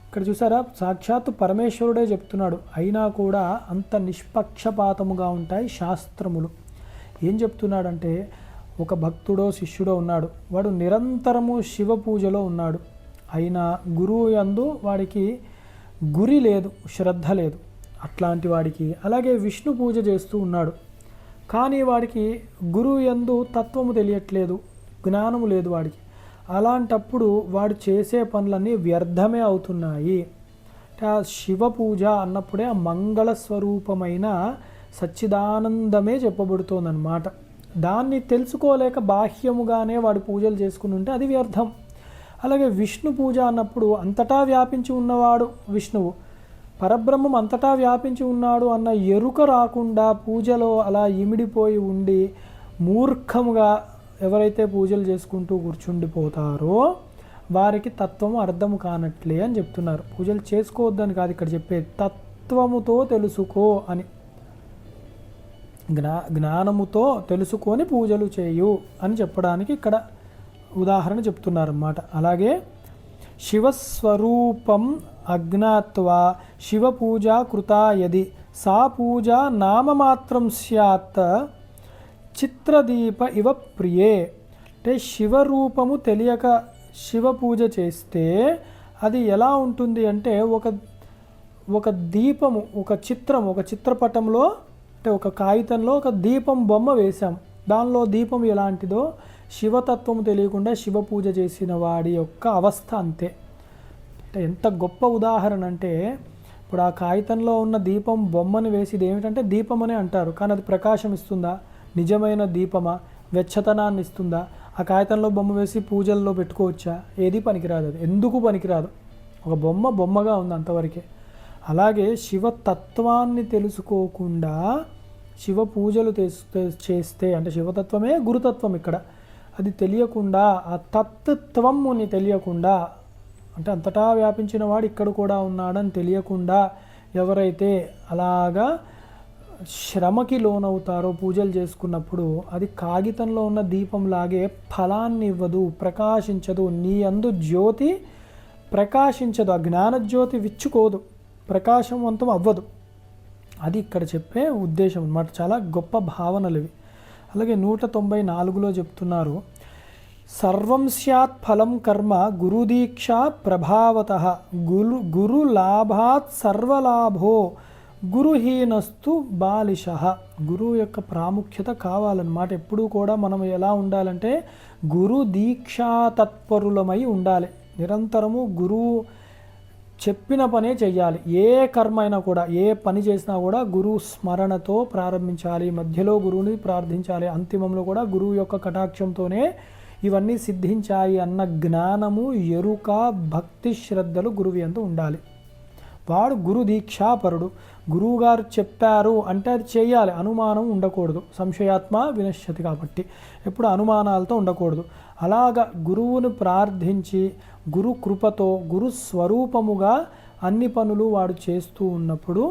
ఇక్కడ చూసారా, సాక్షాత్తు పరమేశ్వరుడే చెప్తున్నాడు. అయినా కూడా అంత నిష్పక్షపాతముగా ఉంటాయి శాస్త్రములు. ఏం చెప్తున్నాడంటే, ఒక భక్తుడో శిష్యుడో ఉన్నాడు, వాడు నిరంతరము శివ పూజలో ఉన్నాడు. అయినా గురువు యందు వాడికి గురి లేదు, శ్రద్ధ లేదు. అట్లాంటి వాడికి, అలాగే విష్ణు పూజ చేస్తూ ఉన్నాడు కానీ వాడికి గురువు యందు తత్వము తెలియట్లేదు, జ్ఞానము లేదు వాడికి. అలాంటప్పుడు వాడు చేసే పనులన్నీ వ్యర్థమే అవుతున్నాయి. ఆ శివ పూజ అన్నప్పుడే ఆ మంగళ స్వరూపమైన సచ్చిదానందమే చెప్పబడుతోందన్నమాట. దాన్ని తెలుసుకోలేక బాహ్యముగానే వాడు పూజలు చేసుకుని ఉంటే అది వ్యర్థం. అలాగే విష్ణు పూజ అన్నప్పుడు అంతటా వ్యాపించి ఉన్నవాడు విష్ణువు, పరబ్రహ్మం అంతటా వ్యాపించి ఉన్నాడు అన్న ఎరుక రాకుండా పూజలో అలా ఇమిడిపోయి ఉండి మూర్ఖముగా ఎవరైతే పూజలు చేసుకుంటూ కూర్చుండిపోతారో వారికి తత్వము అర్థము కానట్లే అని చెప్తున్నారు. పూజలు చేసుకోవద్దని కాదు ఇక్కడ చెప్పేది, తత్వముతో తెలుసుకో అని, జ్ఞానముతో తెలుసుకొని పూజలు చేయు అని చెప్పడానికి ఇక్కడ ఉదాహరణ చెప్తున్నారన్నమాట. అలాగే శివస్వరూపం అజ్ఞాత్వా శివపూజ కృతా యది సా పూజ నామమాత్రం స్యాత్ చిత్రదీప ఇవ ప్రియే. అంటే శివరూపము తెలియక శివ పూజ చేస్తే అది ఎలా ఉంటుంది అంటే ఒక దీపము, ఒక చిత్రపటంలో అంటే ఒక కాగితంలో ఒక దీపం బొమ్మ వేశాం, దానిలో దీపం ఎలాంటిదో శివతత్వము తెలియకుండా శివ పూజ చేసిన వాడి యొక్క అవస్థ అంతే. అంటే ఎంత గొప్ప ఉదాహరణ అంటే, ఇప్పుడు ఆ కాగితంలో ఉన్న దీపం బొమ్మను వేసి ఇది ఏమిటంటే దీపం అనే అంటారు, కానీ అది ప్రకాశం ఇస్తుందా, నిజమైన దీపమా, వెచ్చతనాన్ని ఇస్తుందా? ఆ కాగితంలో బొమ్మ వేసి పూజల్లో పెట్టుకోవచ్చా? ఏది పనికిరాదు, అది ఎందుకు పనికిరాదు, ఒక బొమ్మగా ఉంది అంతవరకే. అలాగే శివతత్వాన్ని తెలుసుకోకుండా శివ పూజలు చేస్తే, అంటే శివతత్వమే గురుతత్వం ఇక్కడ, అది తెలియకుండా ఆ తత్వముని తెలియకుండా, అంటే అంతటా వ్యాపించిన వాడు ఇక్కడ కూడా ఉన్నాడని తెలియకుండా ఎవరైతే అలాగా శ్రమకి లోనవుతారో పూజలు చేసుకున్నప్పుడు, అది కాగితంలో ఉన్న దీపంలాగే ఫలాన్ని ఇవ్వదు, ప్రకాశించదు, నీ అందు జ్యోతి ప్రకాశించదు, ఆ జ్ఞానజ్యోతి విచ్చుకోదు, ప్రకాశవంతం అవ్వదు. అది ఇక్కడ చెప్పే ఉద్దేశం అన్నమాట. చాలా గొప్ప భావనలు ఇవి. అలాగే 194లో చెప్తున్నారు, సర్వం స్యాత్ ఫలం కర్మ గురుదీక్షా ప్రభావతః గురు లాభాత్ సర్వలాభో గురుహీనస్తు బాలిషః. గురువు యొక్క ప్రాముఖ్యత కావాలన్నమాట. ఎప్పుడూ కూడా మనం ఎలా ఉండాలంటే గురు దీక్షా తత్పరులమై ఉండాలి. నిరంతరము గురువు చెప్పిన పనే చెయ్యాలి. ఏ కర్మ అయినా కూడా, ఏ పని చేసినా కూడా గురువు స్మరణతో ప్రారంభించాలి, మధ్యలో గురువుని ప్రార్థించాలి, అంతిమంలో కూడా గురువు యొక్క కటాక్షంతోనే ఇవన్నీ సిద్ధించాయి అన్న జ్ఞానము, ఎరుక, భక్తి, శ్రద్ధలు గురువు యందు ఉండాలి. వాడు గురు దీక్షాపరుడు. గురువుగారు చెప్పారు అంటే అది చేయాలి, అనుమానం ఉండకూడదు. సంశయాత్మ వినశ్యతి కాబట్టి ఎప్పుడు అనుమానాలతో ఉండకూడదు. అలాగా గురువును ప్రార్థించి గురు కృపతో గురు స్వరూపముగా అన్ని పనులు వాడు చేస్తూ ఉన్నప్పుడు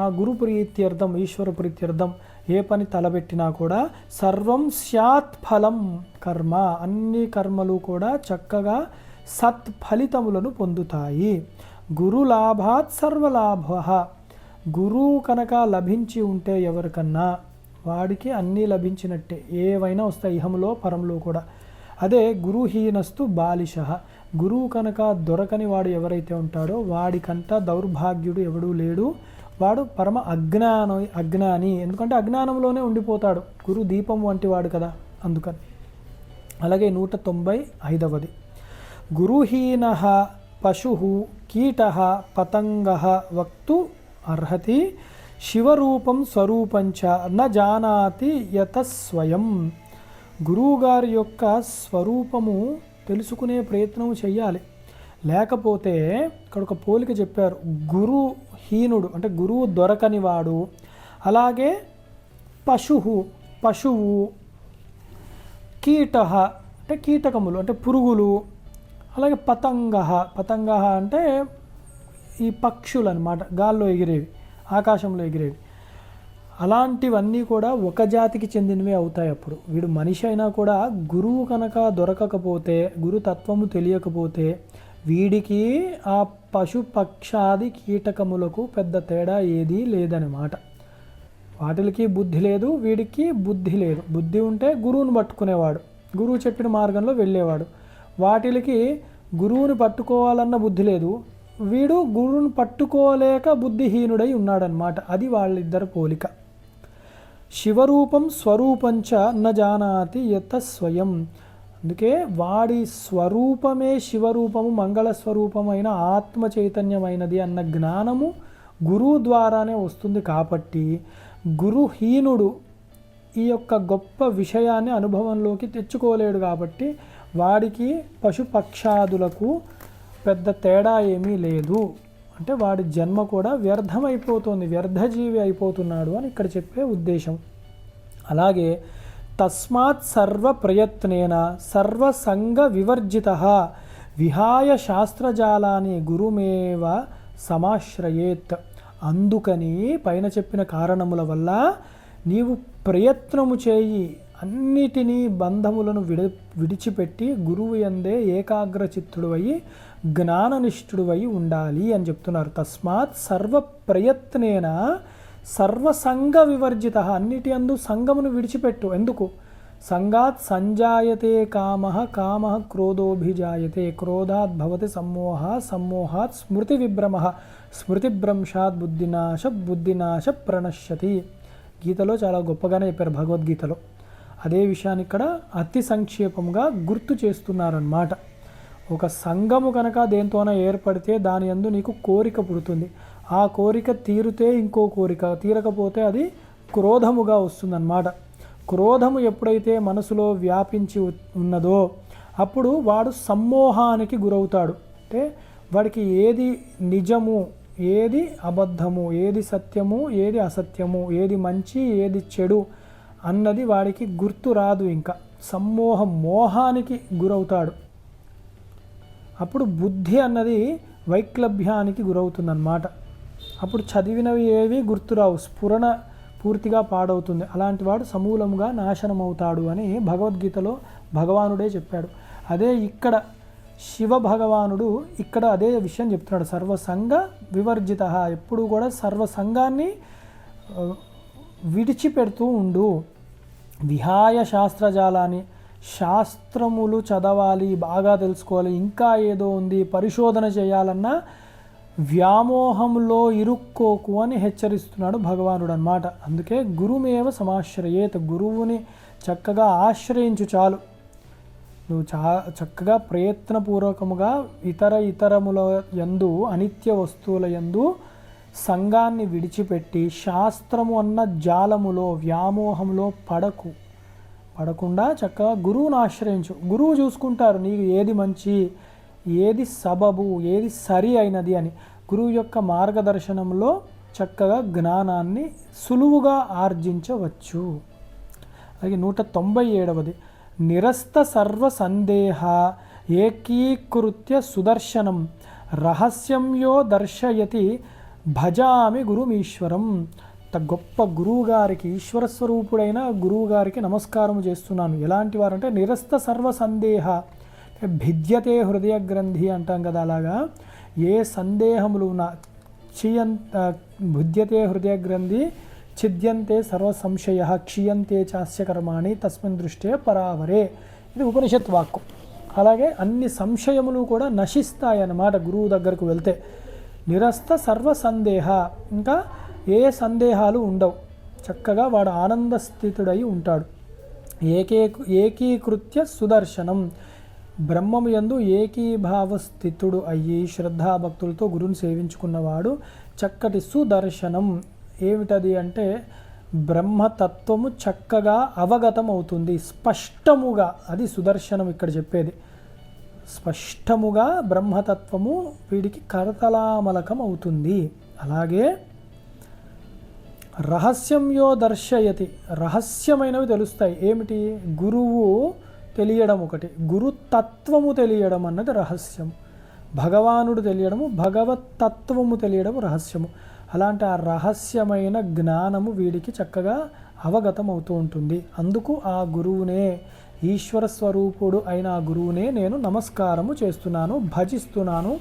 ఆ గురు ప్రీత్యర్థం, ఈశ్వర ప్రీత్యర్థం ఏ పని తలబెట్టినా కూడా సర్వం స్యాత్ ఫలం కర్మ, అన్ని కర్మలు కూడా చక్కగా సత్ఫలితములను పొందుతాయి. గురు లాభాత్ సర్వలాభ. గురువు కనుక లభించి ఉంటే ఎవరికన్నా వాడికి అన్నీ లభించినట్టే, ఏవైనా వస్తాయి ఇహంలో పరంలో కూడా. అదే గురుహీనస్తు బాలిష. గురువు కనుక దొరకని వాడు ఎవరైతే ఉంటాడో వాడికంట దౌర్భాగ్యుడు ఎవడూ లేడు. వాడు పరమ అజ్ఞాని. ఎందుకంటే అజ్ఞానంలోనే ఉండిపోతాడు, గురు దీపం వంటి వాడు కదా, అందుకని. అలాగే 195 గురుహీన పశు కీట పతంగ వక్తు అర్హతి శివరూపం స్వరూపంచ న జానాతి యత స్వయం. గురువుగారి యొక్క స్వరూపము తెలుసుకునే ప్రయత్నం చెయ్యాలి. లేకపోతే ఇక్కడ ఒక పోలిక చెప్పారు, గురుహీనుడు అంటే గురువు దొరకని వాడు, అలాగే పశువు, కీట అంటే కీటకములు అంటే పురుగులు, అలాగే పతంగ అంటే ఈ పక్షులు అన్నమాట, గాల్లో ఎగిరేవి, ఆకాశంలో ఎగిరేవి. అలాంటివన్నీ కూడా ఒక జాతికి చెందినవే అవుతాయి. అప్పుడు వీడు మనిషి అయినా కూడా గురువు కనుక దొరకకపోతే, గురుతత్వము తెలియకపోతే వీడికి ఆ పశు పక్షాది కీటకములకు పెద్ద తేడా ఏదీ లేదన్నమాట. వాటికి బుద్ధి లేదు, వీడికి బుద్ధి లేదు. బుద్ధి ఉంటే గురువుని పట్టుకునేవాడు, గురువు చెప్పిన మార్గంలో వెళ్ళేవాడు. వాటికి గురువుని పట్టుకోవాలన్న బుద్ధి లేదు, వీడు గురువును పట్టుకోలేక బుద్ధిహీనుడై ఉన్నాడనమాట. అది వాళ్ళిద్దరు పోలిక. శివరూపం స్వరూపంచ న జానాతి యత స్వయం. అందుకే వాడి స్వరూపమే శివరూపము, మంగళ స్వరూపమైన ఆత్మ చైతన్యమైనది అన్న జ్ఞానము గురువు ద్వారానే వస్తుంది. కాబట్టి గురుహీనుడు ఈ యొక్క గొప్ప విషయాన్ని అనుభవంలోకి తెచ్చుకోలేడు. కాబట్టి వాడికి పశుపక్షాదులకు పెద్ద తేడా ఏమీ లేదు. అంటే వాడి జన్మ కూడా వ్యర్థమైపోతుంది, వ్యర్థజీవి అయిపోతున్నాడు అని ఇక్కడ చెప్పే ఉద్దేశం. అలాగే తస్మాత్ సర్వ ప్రయత్నేన సర్వసంగ వివర్జిత విహాయ శాస్త్రజాలాన్ని గురుమేవ సమాశ్రయేత్. అందుకని పైన చెప్పిన కారణముల వల్ల నీవు ప్రయత్నము చేయి, అన్నిటినీ బంధములను విడిచిపెట్టి గురువు యందే ఏకాగ్రచిత్తుడువై జ్ఞాననిష్ఠుడువై ఉండాలి అని చెప్తున్నారు. తస్మాత్ సర్వ ప్రయత్నేన సర్వసంగ వివర్జిత. అన్నిటి అందు సంగమును విడిచిపెట్టు. ఎందుకు? సంగాత్ సంజాయతే కామ, కామ క్రోధోభిజాయతే, క్రోధాత్ భవతి సమ్మోహ, సమ్మోహాత్ స్మృతి విభ్రమ, స్మృతిభ్రంశాత్ బుద్ధినాశ, బుద్ధినాశ ప్రణశ్యతి. గీతలో చాలా గొప్పగానే చెప్పారు భగవద్గీతలో. అదే విషయాన్ని ఇక్కడ అతి సంక్షేపంగా గుర్తు చేస్తున్నారన్నమాట. ఒక సంఘము కనుక దేంతోన ఏర్పడితే దాని యందు నీకు కోరిక పుడుతుంది. ఆ కోరిక తీరితే ఇంకో కోరిక, తీరకపోతే అది క్రోధముగా వస్తుందన్నమాట. క్రోధము ఎప్పుడైతే మనసులో వ్యాపించి ఉన్నదో అప్పుడు వాడు సమ్మోహానికి గురవుతాడు. అంటే వాడికి ఏది నిజము, ఏది అబద్ధము, ఏది సత్యము, ఏది అసత్యము, ఏది మంచి, ఏది చెడు అన్నది వాడికి గుర్తు రాదు. ఇంకా సమ్మోహం, మోహానికి గురవుతాడు. అప్పుడు బుద్ధి అన్నది వైక్లభ్యానికి గురవుతుందన్నమాట. అప్పుడు చదివినవి ఏవి గుర్తురావు, స్ఫురణ పూర్తిగా పాడవుతుంది. అలాంటి వాడు సమూలముగా నాశనం అవుతాడు అని భగవద్గీతలో భగవానుడే చెప్పాడు. అదే ఇక్కడ శివ భగవానుడు ఇక్కడ అదే విషయం చెప్తున్నాడు. సర్వసంగ వివర్జిత. ఎప్పుడు కూడా సర్వసంగాన్ని విడిచిపెడుతూ ఉండు. విహాయ శాస్త్రజాలాన్ని, శాస్త్రములు చదవాలి, బాగా తెలుసుకోవాలి, ఇంకా ఏదో ఉంది పరిశోధన చేయాలన్నా వ్యామోహంలో ఇరుక్కోకు అని హెచ్చరిస్తున్నాడు భగవానుడు అన్నమాట. అందుకే గురుమేవ సమాశ్రయేత్. గురువుని చక్కగా ఆశ్రయించు చాలు. నువ్వు చక్కగా ప్రయత్నపూర్వకముగా ఇతరముల యందు, అనిత్య వస్తువుల యందు సంఘాన్ని విడిచిపెట్టి శాస్త్రము అన్న జాలములో, వ్యామోహంలో పడకుండా చక్కగా గురువును ఆశ్రయించు. గురువు చూసుకుంటారు నీకు ఏది మంచి, ఏది సబబు, ఏది సరి అయినది అని. గురువు యొక్క మార్గదర్శనంలో చక్కగా జ్ఞానాన్ని సులువుగా ఆర్జించవచ్చు. అలాగే 197వది నిరస్త సర్వ సందేహ ఏకీకృత్య సుదర్శనం రహస్యం యో దర్శయతి భజామి గురుమీశ్వరం. గొప్ప గురువుగారికి, ఈశ్వరస్వరూపుడైన గురువుగారికి నమస్కారం చేస్తున్నాను. ఎలాంటి వారంటే నిరస్త సర్వ సందేహ, భిద్యతే హృదయ గ్రంథి అంటాం కదా. అలాగా ఏ సందేహములు భిద్యతే హృదయ గ్రంథి ఛిద్యంతే సర్వ సంశయ క్షీయంతే చాస్య కర్మాణి తస్మిన్ దృష్టే పరావరే. ఇది ఉపనిషత్ వాక్కు. అలాగే అన్ని సంశయములు కూడా నశిస్తాయన్నమాట గురువు దగ్గరకు వెళ్తే. నిరస్త సర్వ సందేహ, ఇంకా ఏ సందేహాలు ఉండవు. చక్కగా వాడు ఆనందస్థితుడై ఉంటాడు. ఏకీకృత్య సుదర్శనం, బ్రహ్మము యందు ఏకీభావ స్థితుడు అయ్యి శ్రద్ధాభక్తులతో గురువుని సేవించుకున్నవాడు చక్కటి సుదర్శనం. ఏమిటది అంటే బ్రహ్మతత్వము చక్కగా అవగతం అవుతుంది, స్పష్టముగా. అది సుదర్శనం ఇక్కడ చెప్పేది. స్పష్టముగా బ్రహ్మతత్వము వీడికి కరతలామలకం అవుతుంది. అలాగే రహస్యం యో దర్శయతి, రహస్యమైనవి తెలుస్తాయి. ఏమిటి? గురువు తెలియడం ఒకటి, గురుతత్వము తెలియడం అన్నది రహస్యం. భగవానుడు తెలియడము, భగవతత్వము తెలియడం రహస్యము. అలాంటి ఆ రహస్యమైన జ్ఞానము వీడికి చక్కగా అవగతం అవుతూ ఉంటుంది. అందుకు ఆ గురువునే, ఈశ్వర స్వరూపుడు అయిన ఆ గురువునే నేను నమస్కారము చేస్తున్నాను, భజిస్తున్నాను,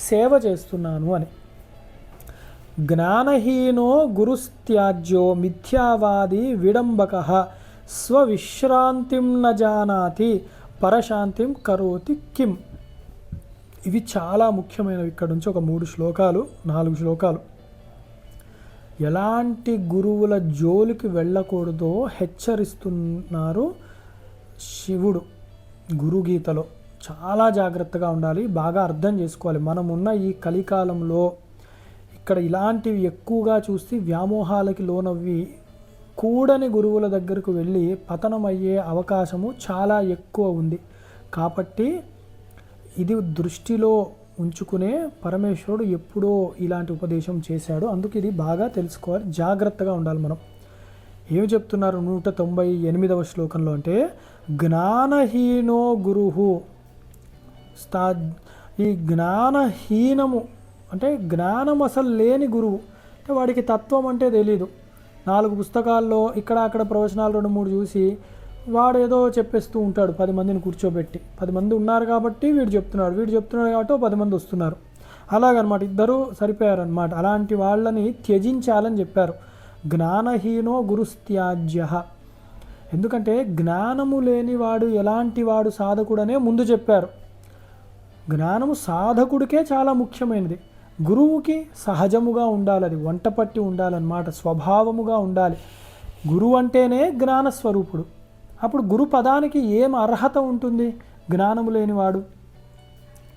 సేవ చేస్తున్నాను అని. జ్ఞానహీనో గురుస్త్యాజ్యో మిథ్యావాది విడంబక స్వవిశ్రాంతిం న జానాతి పరశాంతిం కరోతి కిం. ఇవి చాలా ముఖ్యమైనవి. ఇక్కడ నుంచి ఒక 4 శ్లోకాలు ఎలాంటి గురువుల జోలికి వెళ్ళకూడదో హెచ్చరిస్తున్నారు శివుడు గురుగీతలో. చాలా జాగ్రత్తగా ఉండాలి, బాగా అర్థం చేసుకోవాలి. మనమున్న ఈ కలికాలంలో ఇక్కడ ఇలాంటివి ఎక్కువగా చూసి వ్యామోహాలకి లోనవ్వి కూడని గురువుల దగ్గరకు వెళ్ళి పతనమయ్యే అవకాశము చాలా ఎక్కువ ఉంది. కాబట్టి ఇది దృష్టిలో ఉంచుకునే పరమేశ్వరుడు ఎప్పుడో ఇలాంటి ఉపదేశం చేశాడు. అందుకు ఇది బాగా తెలుసుకోవాలి, జాగ్రత్తగా ఉండాలి మనం. ఏమి చెప్తున్నారు 198వ శ్లోకంలో అంటే, జ్ఞానహీనో గురుహు ఈ జ్ఞానహీనము అంటే జ్ఞానం అసలు లేని గురువు అంటే వాడికి తత్వం అంటే తెలీదు. 4 పుస్తకాల్లో ఇక్కడ అక్కడ ప్రవచనాలు 2-3 చూసి వాడు ఏదో చెప్పేస్తూ ఉంటాడు. 10 మందిని కూర్చోబెట్టి 10 మంది ఉన్నారు కాబట్టి వీడు చెప్తున్నాడు కాబట్టి 10 మంది వస్తున్నారు. అలాగనమాట, ఇద్దరు సరిపోయారనమాట. అలాంటి వాళ్ళని త్యజించాలని చెప్పారు. జ్ఞానహీనో గురుస్త్యాజ్య. ఎందుకంటే జ్ఞానము లేనివాడు ఎలాంటి వాడు సాధకుడనే ముందు చెప్పారు. జ్ఞానము సాధకుడికే చాలా ముఖ్యమైనది. గురువుకి సహజముగా ఉండాలి, అది వంటపట్టి ఉండాలన్నమాట, స్వభావముగా ఉండాలి. గురువు అంటేనే జ్ఞానస్వరూపుడు. అప్పుడు గురు పదానికి ఏం అర్హత ఉంటుంది జ్ఞానము లేనివాడు?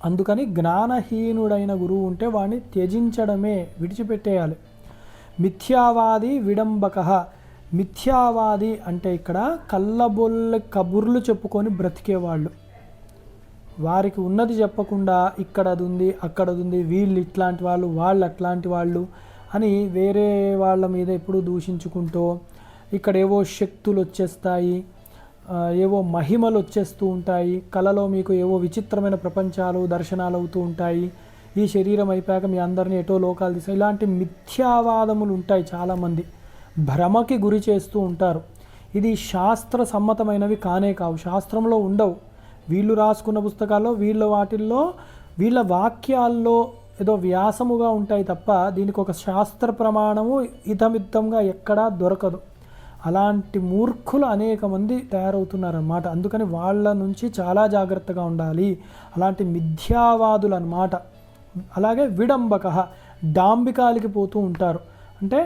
అందుకని జ్ఞానహీనుడైన గురువు ఉంటే వాడిని త్యజించడమే, విడిచిపెట్టేయాలి. మిథ్యావాది విడంబక. మిథ్యావాది అంటే ఇక్కడ కళ్ళబొల్ల కబుర్లు చెప్పుకొని బ్రతికేవాళ్ళు, వారికి ఉన్నది చెప్పకుండా ఇక్కడ అది ఉంది అక్కడ అది ఉంది, వీళ్ళు ఇట్లాంటి వాళ్ళు వాళ్ళు అట్లాంటి వాళ్ళు అని వేరే వాళ్ళ మీద ఎప్పుడూ దూషించుకుంటూ ఇక్కడ ఏవో శక్తులు వచ్చేస్తాయి, ఏవో మహిమలు వచ్చేస్తూ ఉంటాయి, కళలో మీకు ఏవో విచిత్రమైన ప్రపంచాలు దర్శనాలు అవుతూ ఉంటాయి, ఈ శరీరం అయిపోయాక మీ అందరినీ ఎటో లోకాలు తీస్తాయి, ఇలాంటి మిథ్యావాదములు ఉంటాయి. చాలామంది భ్రమకి గురి చేస్తూ ఉంటారు. ఇది శాస్త్ర సమ్మతమైనవి కానే కావు, శాస్త్రంలో ఉండవు. వీళ్ళు రాసుకున్న పుస్తకాల్లో వాటిల్లో వీళ్ళ వాక్యాల్లో ఏదో వ్యాసముగా ఉంటాయి తప్ప దీనికి ఒక శాస్త్ర ప్రమాణము ఇతమిత్తంగా ఎక్కడా దొరకదు. అలాంటి మూర్ఖులు అనేక మంది తయారవుతున్నారన్నమాట. అందుకని వాళ్ళ నుంచి చాలా జాగ్రత్తగా ఉండాలి, అలాంటి మిథ్యావాదులు అన్నమాట. అలాగే విడంబక, డాంబికాలకి పోతూ ఉంటారు. అంటే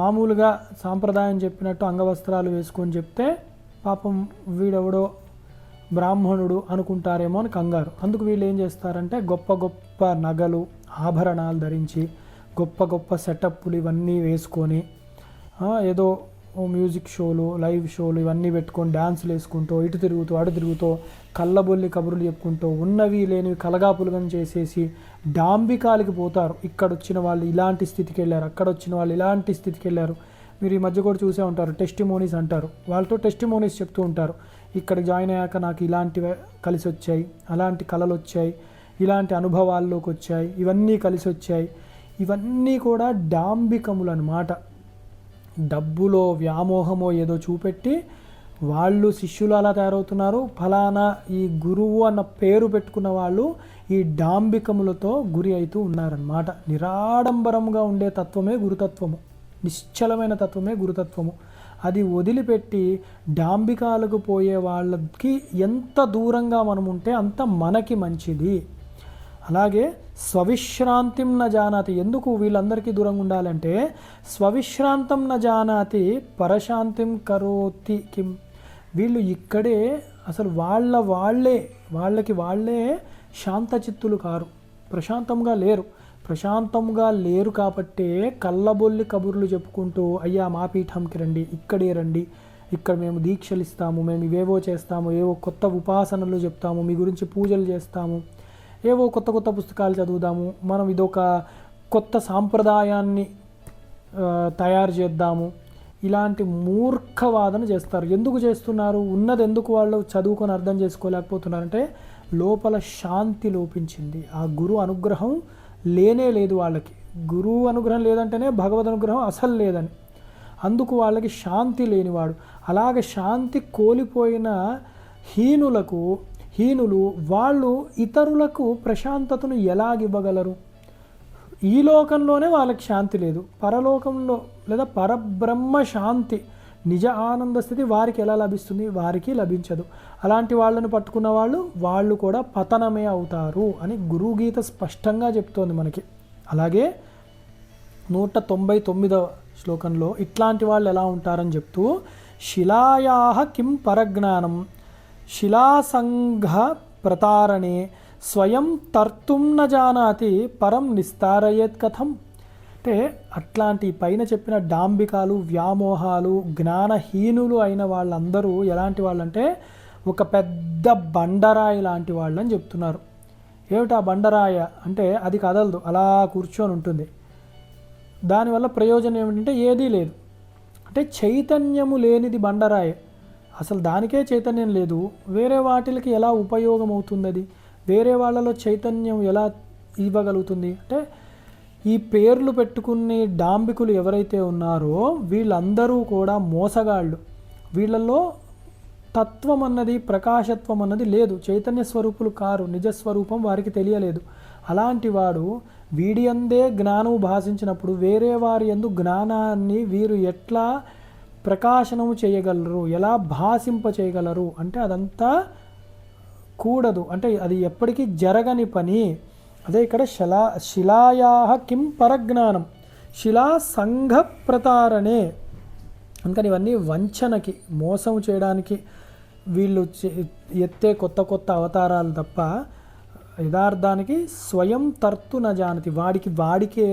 మామూలుగా సాంప్రదాయం చెప్పినట్టు అంగవస్త్రాలు వేసుకొని చెప్తే పాపం వీడెవడో బ్రాహ్మణుడు అనుకుంటారేమో అని కంగారు. అందుకు వీళ్ళు ఏం చేస్తారంటే గొప్ప గొప్ప నగలు ఆభరణాలు ధరించి గొప్ప గొప్ప సెటప్లు ఇవన్నీ వేసుకొని ఏదో మ్యూజిక్ షోలు లైవ్ షోలు ఇవన్నీ పెట్టుకొని డ్యాన్సులు వేసుకుంటూ ఇటు తిరుగుతూ అటు తిరుగుతూ కళ్ళబొల్లి కబుర్లు చెప్పుకుంటూ ఉన్నవి లేనివి కలగాపులగం చేసేసి డాంబికాలకి పోతారు. ఇక్కడ వచ్చిన వాళ్ళు ఇలాంటి స్థితికి వెళ్ళారు, అక్కడ వచ్చిన వాళ్ళు ఇలాంటి స్థితికి వెళ్ళారు. మీరు ఈ మధ్య కూడా చూసే ఉంటారు, టెస్టిమోనీస్ అంటారు. వాళ్ళతో టెస్టిమోనీస్ చెప్తూ ఉంటారు. ఇక్కడ జాయిన్ అయ్యాక నాకు ఇలాంటివి కలిసి వచ్చాయి, అలాంటి కళలు వచ్చాయి, ఇలాంటి అనుభవాల్లోకి వచ్చాయి, ఇవన్నీ కలిసి వచ్చాయి. ఇవన్నీ కూడా డాంబికములు అన్నమాట. డబ్బులో వ్యామోహమో ఏదో చూపెట్టి వాళ్ళు శిష్యులు అలా తయారవుతున్నారు. ఫలానా ఈ గురువు అన్న పేరు పెట్టుకున్న వాళ్ళు ఈ డాంబికములతో గురి అవుతూ ఉన్నారన్నమాట. నిరాడంబరంగా ఉండే తత్వమే గురుతత్వము, నిశ్చలమైన తత్వమే గురుతత్వము. అది వదిలిపెట్టి డాంబికాలకు పోయే వాళ్ళకి ఎంత దూరంగా మనం ఉంటే అంత మనకి మంచిది. అలాగే స్వవిశ్రాంతిం న జానాతి. ఎందుకు వీళ్ళందరికీ దూరంగా ఉండాలంటే స్వవిశ్రాంతం న జానాతి పరశాంతిం కరోతి కిం. వీళ్ళు ఇక్కడే అసలు వాళ్ళకి వాళ్ళే శాంతచిత్తులు కారు, ప్రశాంతంగా లేరు కాబట్టే కళ్ళబొల్లి కబుర్లు చెప్పుకుంటూ అయ్యా మా పీఠంకి రండి, ఇక్కడే రండి, ఇక్కడ మేము దీక్షలు ఇస్తాము, మేము ఇవేవో చేస్తాము, ఏవో కొత్త ఉపాసనలు చెప్తాము, మీ గురించి పూజలు చేస్తాము, ఏవో కొత్త కొత్త పుస్తకాలు చదువుదాము, మనం ఇదొక కొత్త సాంప్రదాయాన్ని తయారు చేద్దాము, ఇలాంటి మూర్ఖవాదన చేస్తారు. ఎందుకు చేస్తున్నారు? ఉన్నది ఎందుకు వాళ్ళు చదువుకొని అర్థం చేసుకోలేకపోతున్నారంటే లోపల శాంతి లోపించింది. ఆ గురు అనుగ్రహం లేనే లేదు వాళ్ళకి. గురువు అనుగ్రహం లేదంటేనే భగవద్ అనుగ్రహం అసలు లేదని. అందుకు వాళ్ళకి శాంతి లేనివాడు. అలాగే శాంతి కోల్పోయిన హీనులు వాళ్ళు ఇతరులకు ప్రశాంతతను ఎలాగివ్వగలరు? ఈ లోకంలోనే వాళ్ళకి శాంతి లేదు, పరలోకంలో లేదా పరబ్రహ్మ శాంతి నిజ ఆనంద స్థితి వారికి ఎలా లభిస్తుంది? వారికి లభించదు. అలాంటి వాళ్ళను పట్టుకున్న వాళ్ళు కూడా పతనమే అవుతారు అని గురువు గీత స్పష్టంగా చెప్తోంది మనకి. అలాగే 199వ శ్లోకంలో ఇట్లాంటి వాళ్ళు ఎలా ఉంటారని చెప్తూ, శిలాయాః కిం పరజ్ఞానం శిలాసంఘ ప్రతారణే స్వయం తర్తుం న జానాతి పరం నిస్తారయేత్ కథం. అంటే అట్లాంటి పైన చెప్పిన డాంబికాలు, వ్యామోహాలు, జ్ఞానహీనులు అయిన వాళ్ళందరూ ఎలాంటి వాళ్ళంటే ఒక పెద్ద బండరాయి లాంటి వాళ్ళని చెప్తున్నారు. ఏమిటా బండరాయ అంటే అది కదలదు, అలా కూర్చొని ఉంటుంది. దానివల్ల ప్రయోజనం ఏమిటంటే ఏదీ లేదు. అంటే చైతన్యము లేనిది బండరాయి, అసలు దానికే చైతన్యం లేదు. వేరే వాటికి ఎలా ఉపయోగం అవుతుంది? అది వేరే వాళ్ళలో చైతన్యం ఎలా ఇవ్వగలుగుతుంది? అంటే ఈ పేర్లు పెట్టుకునే డాంబికులు ఎవరైతే ఉన్నారో వీళ్ళందరూ కూడా మోసగాళ్ళు. వీళ్ళల్లో తత్వం అన్నది, ప్రకాశత్వం అన్నది లేదు. చైతన్య స్వరూపులు కారు, నిజస్వరూపం వారికి తెలియలేదు. అలాంటి వాడు వీడి అందే జ్ఞానము భాషించినప్పుడు వేరే వారి యందు జ్ఞానాన్ని వీరు ఎట్లా ప్రకాశనము చేయగలరు, ఎలా భాషింప చేయగలరు అంటే అదంతా కూడదు. అంటే అది ఎప్పటికీ జరగని పని. అదే ఇక్కడ శిలాయాః కిం పరజ్ఞానం శిలా సంఘ ప్రతారణే. అందుకని ఇవన్నీ వంచనకి, మోసం చేయడానికి వీళ్ళు ఎత్తే కొత్త కొత్త అవతారాలు తప్ప యథార్థానికి స్వయం తర్తు న జానతి, వాడికే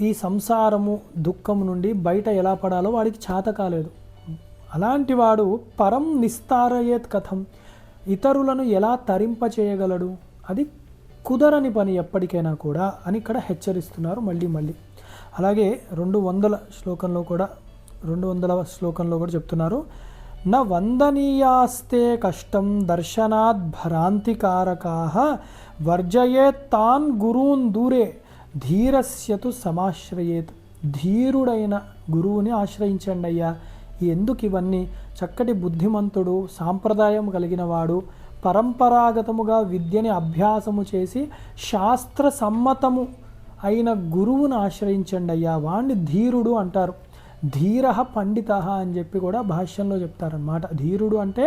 ఈ సంసారము దుఃఖము నుండి బయట ఎలా పడాలో వాడికి చేత కాలేదు. అలాంటి వాడు పరం నిస్తారయేత్ కథం, ఇతరులను ఎలా తరింప చేయగలడు? అది కుదరని పని ఎప్పటికైనా కూడా అని ఇక్కడ హెచ్చరిస్తున్నారు మళ్ళీ. అలాగే 200వ శ్లోకంలో కూడా చెప్తున్నారు, న వందనీయాస్తే కష్టం దర్శనాత్ భ్రాంతికారకాః వర్జయేత్ తాన్ గురూన్ దూరే ధీరస్యతు సమాశ్రయేత్. ధీరుడైన గురువుని ఆశ్రయించండి అయ్యా. ఎందుకు ఇవన్నీ? చక్కటి బుద్ధిమంతుడు, సాంప్రదాయం కలిగిన వాడు, పరంపరాగతముగా విద్యని అభ్యాసము చేసి శాస్త్ర సమ్మతము అయిన గురువును ఆశ్రయించండి అయ్యా. వాణ్ణి ధీరుడు అంటారు. ధీర పండిత అని చెప్పి కూడా భాష్యంలో చెప్తారనమాట. ధీరుడు అంటే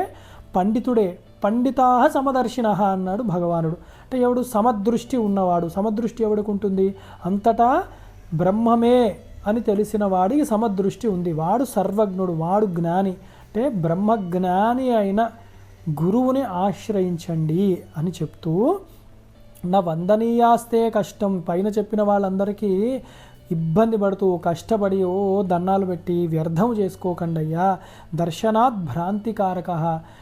పండితుడే. పండితా సమదర్శిన అన్నాడు భగవానుడు. అంటే ఎవడు సమదృష్టి ఉన్నవాడు. సమదృష్టి ఎవడికి ఉంటుంది? అంతటా బ్రహ్మమే అని తెలిసిన వాడికి సమదృష్టి ఉంది. వాడు సర్వజ్ఞుడు, వాడు జ్ఞాని. అంటే బ్రహ్మజ్ఞాని అయిన గురువుని ఆశ్రయించండి అని చెప్తూ, నా వందనీయాస్తే కష్టం, పైన చెప్పిన వాళ్ళందరికీ ఇబ్బంది పడుతూ కష్టపడి దన్నాలు పెట్టి వ్యర్థం చేసుకోకండి అయ్యా. దర్శనాత్ భ్రాంతికారక.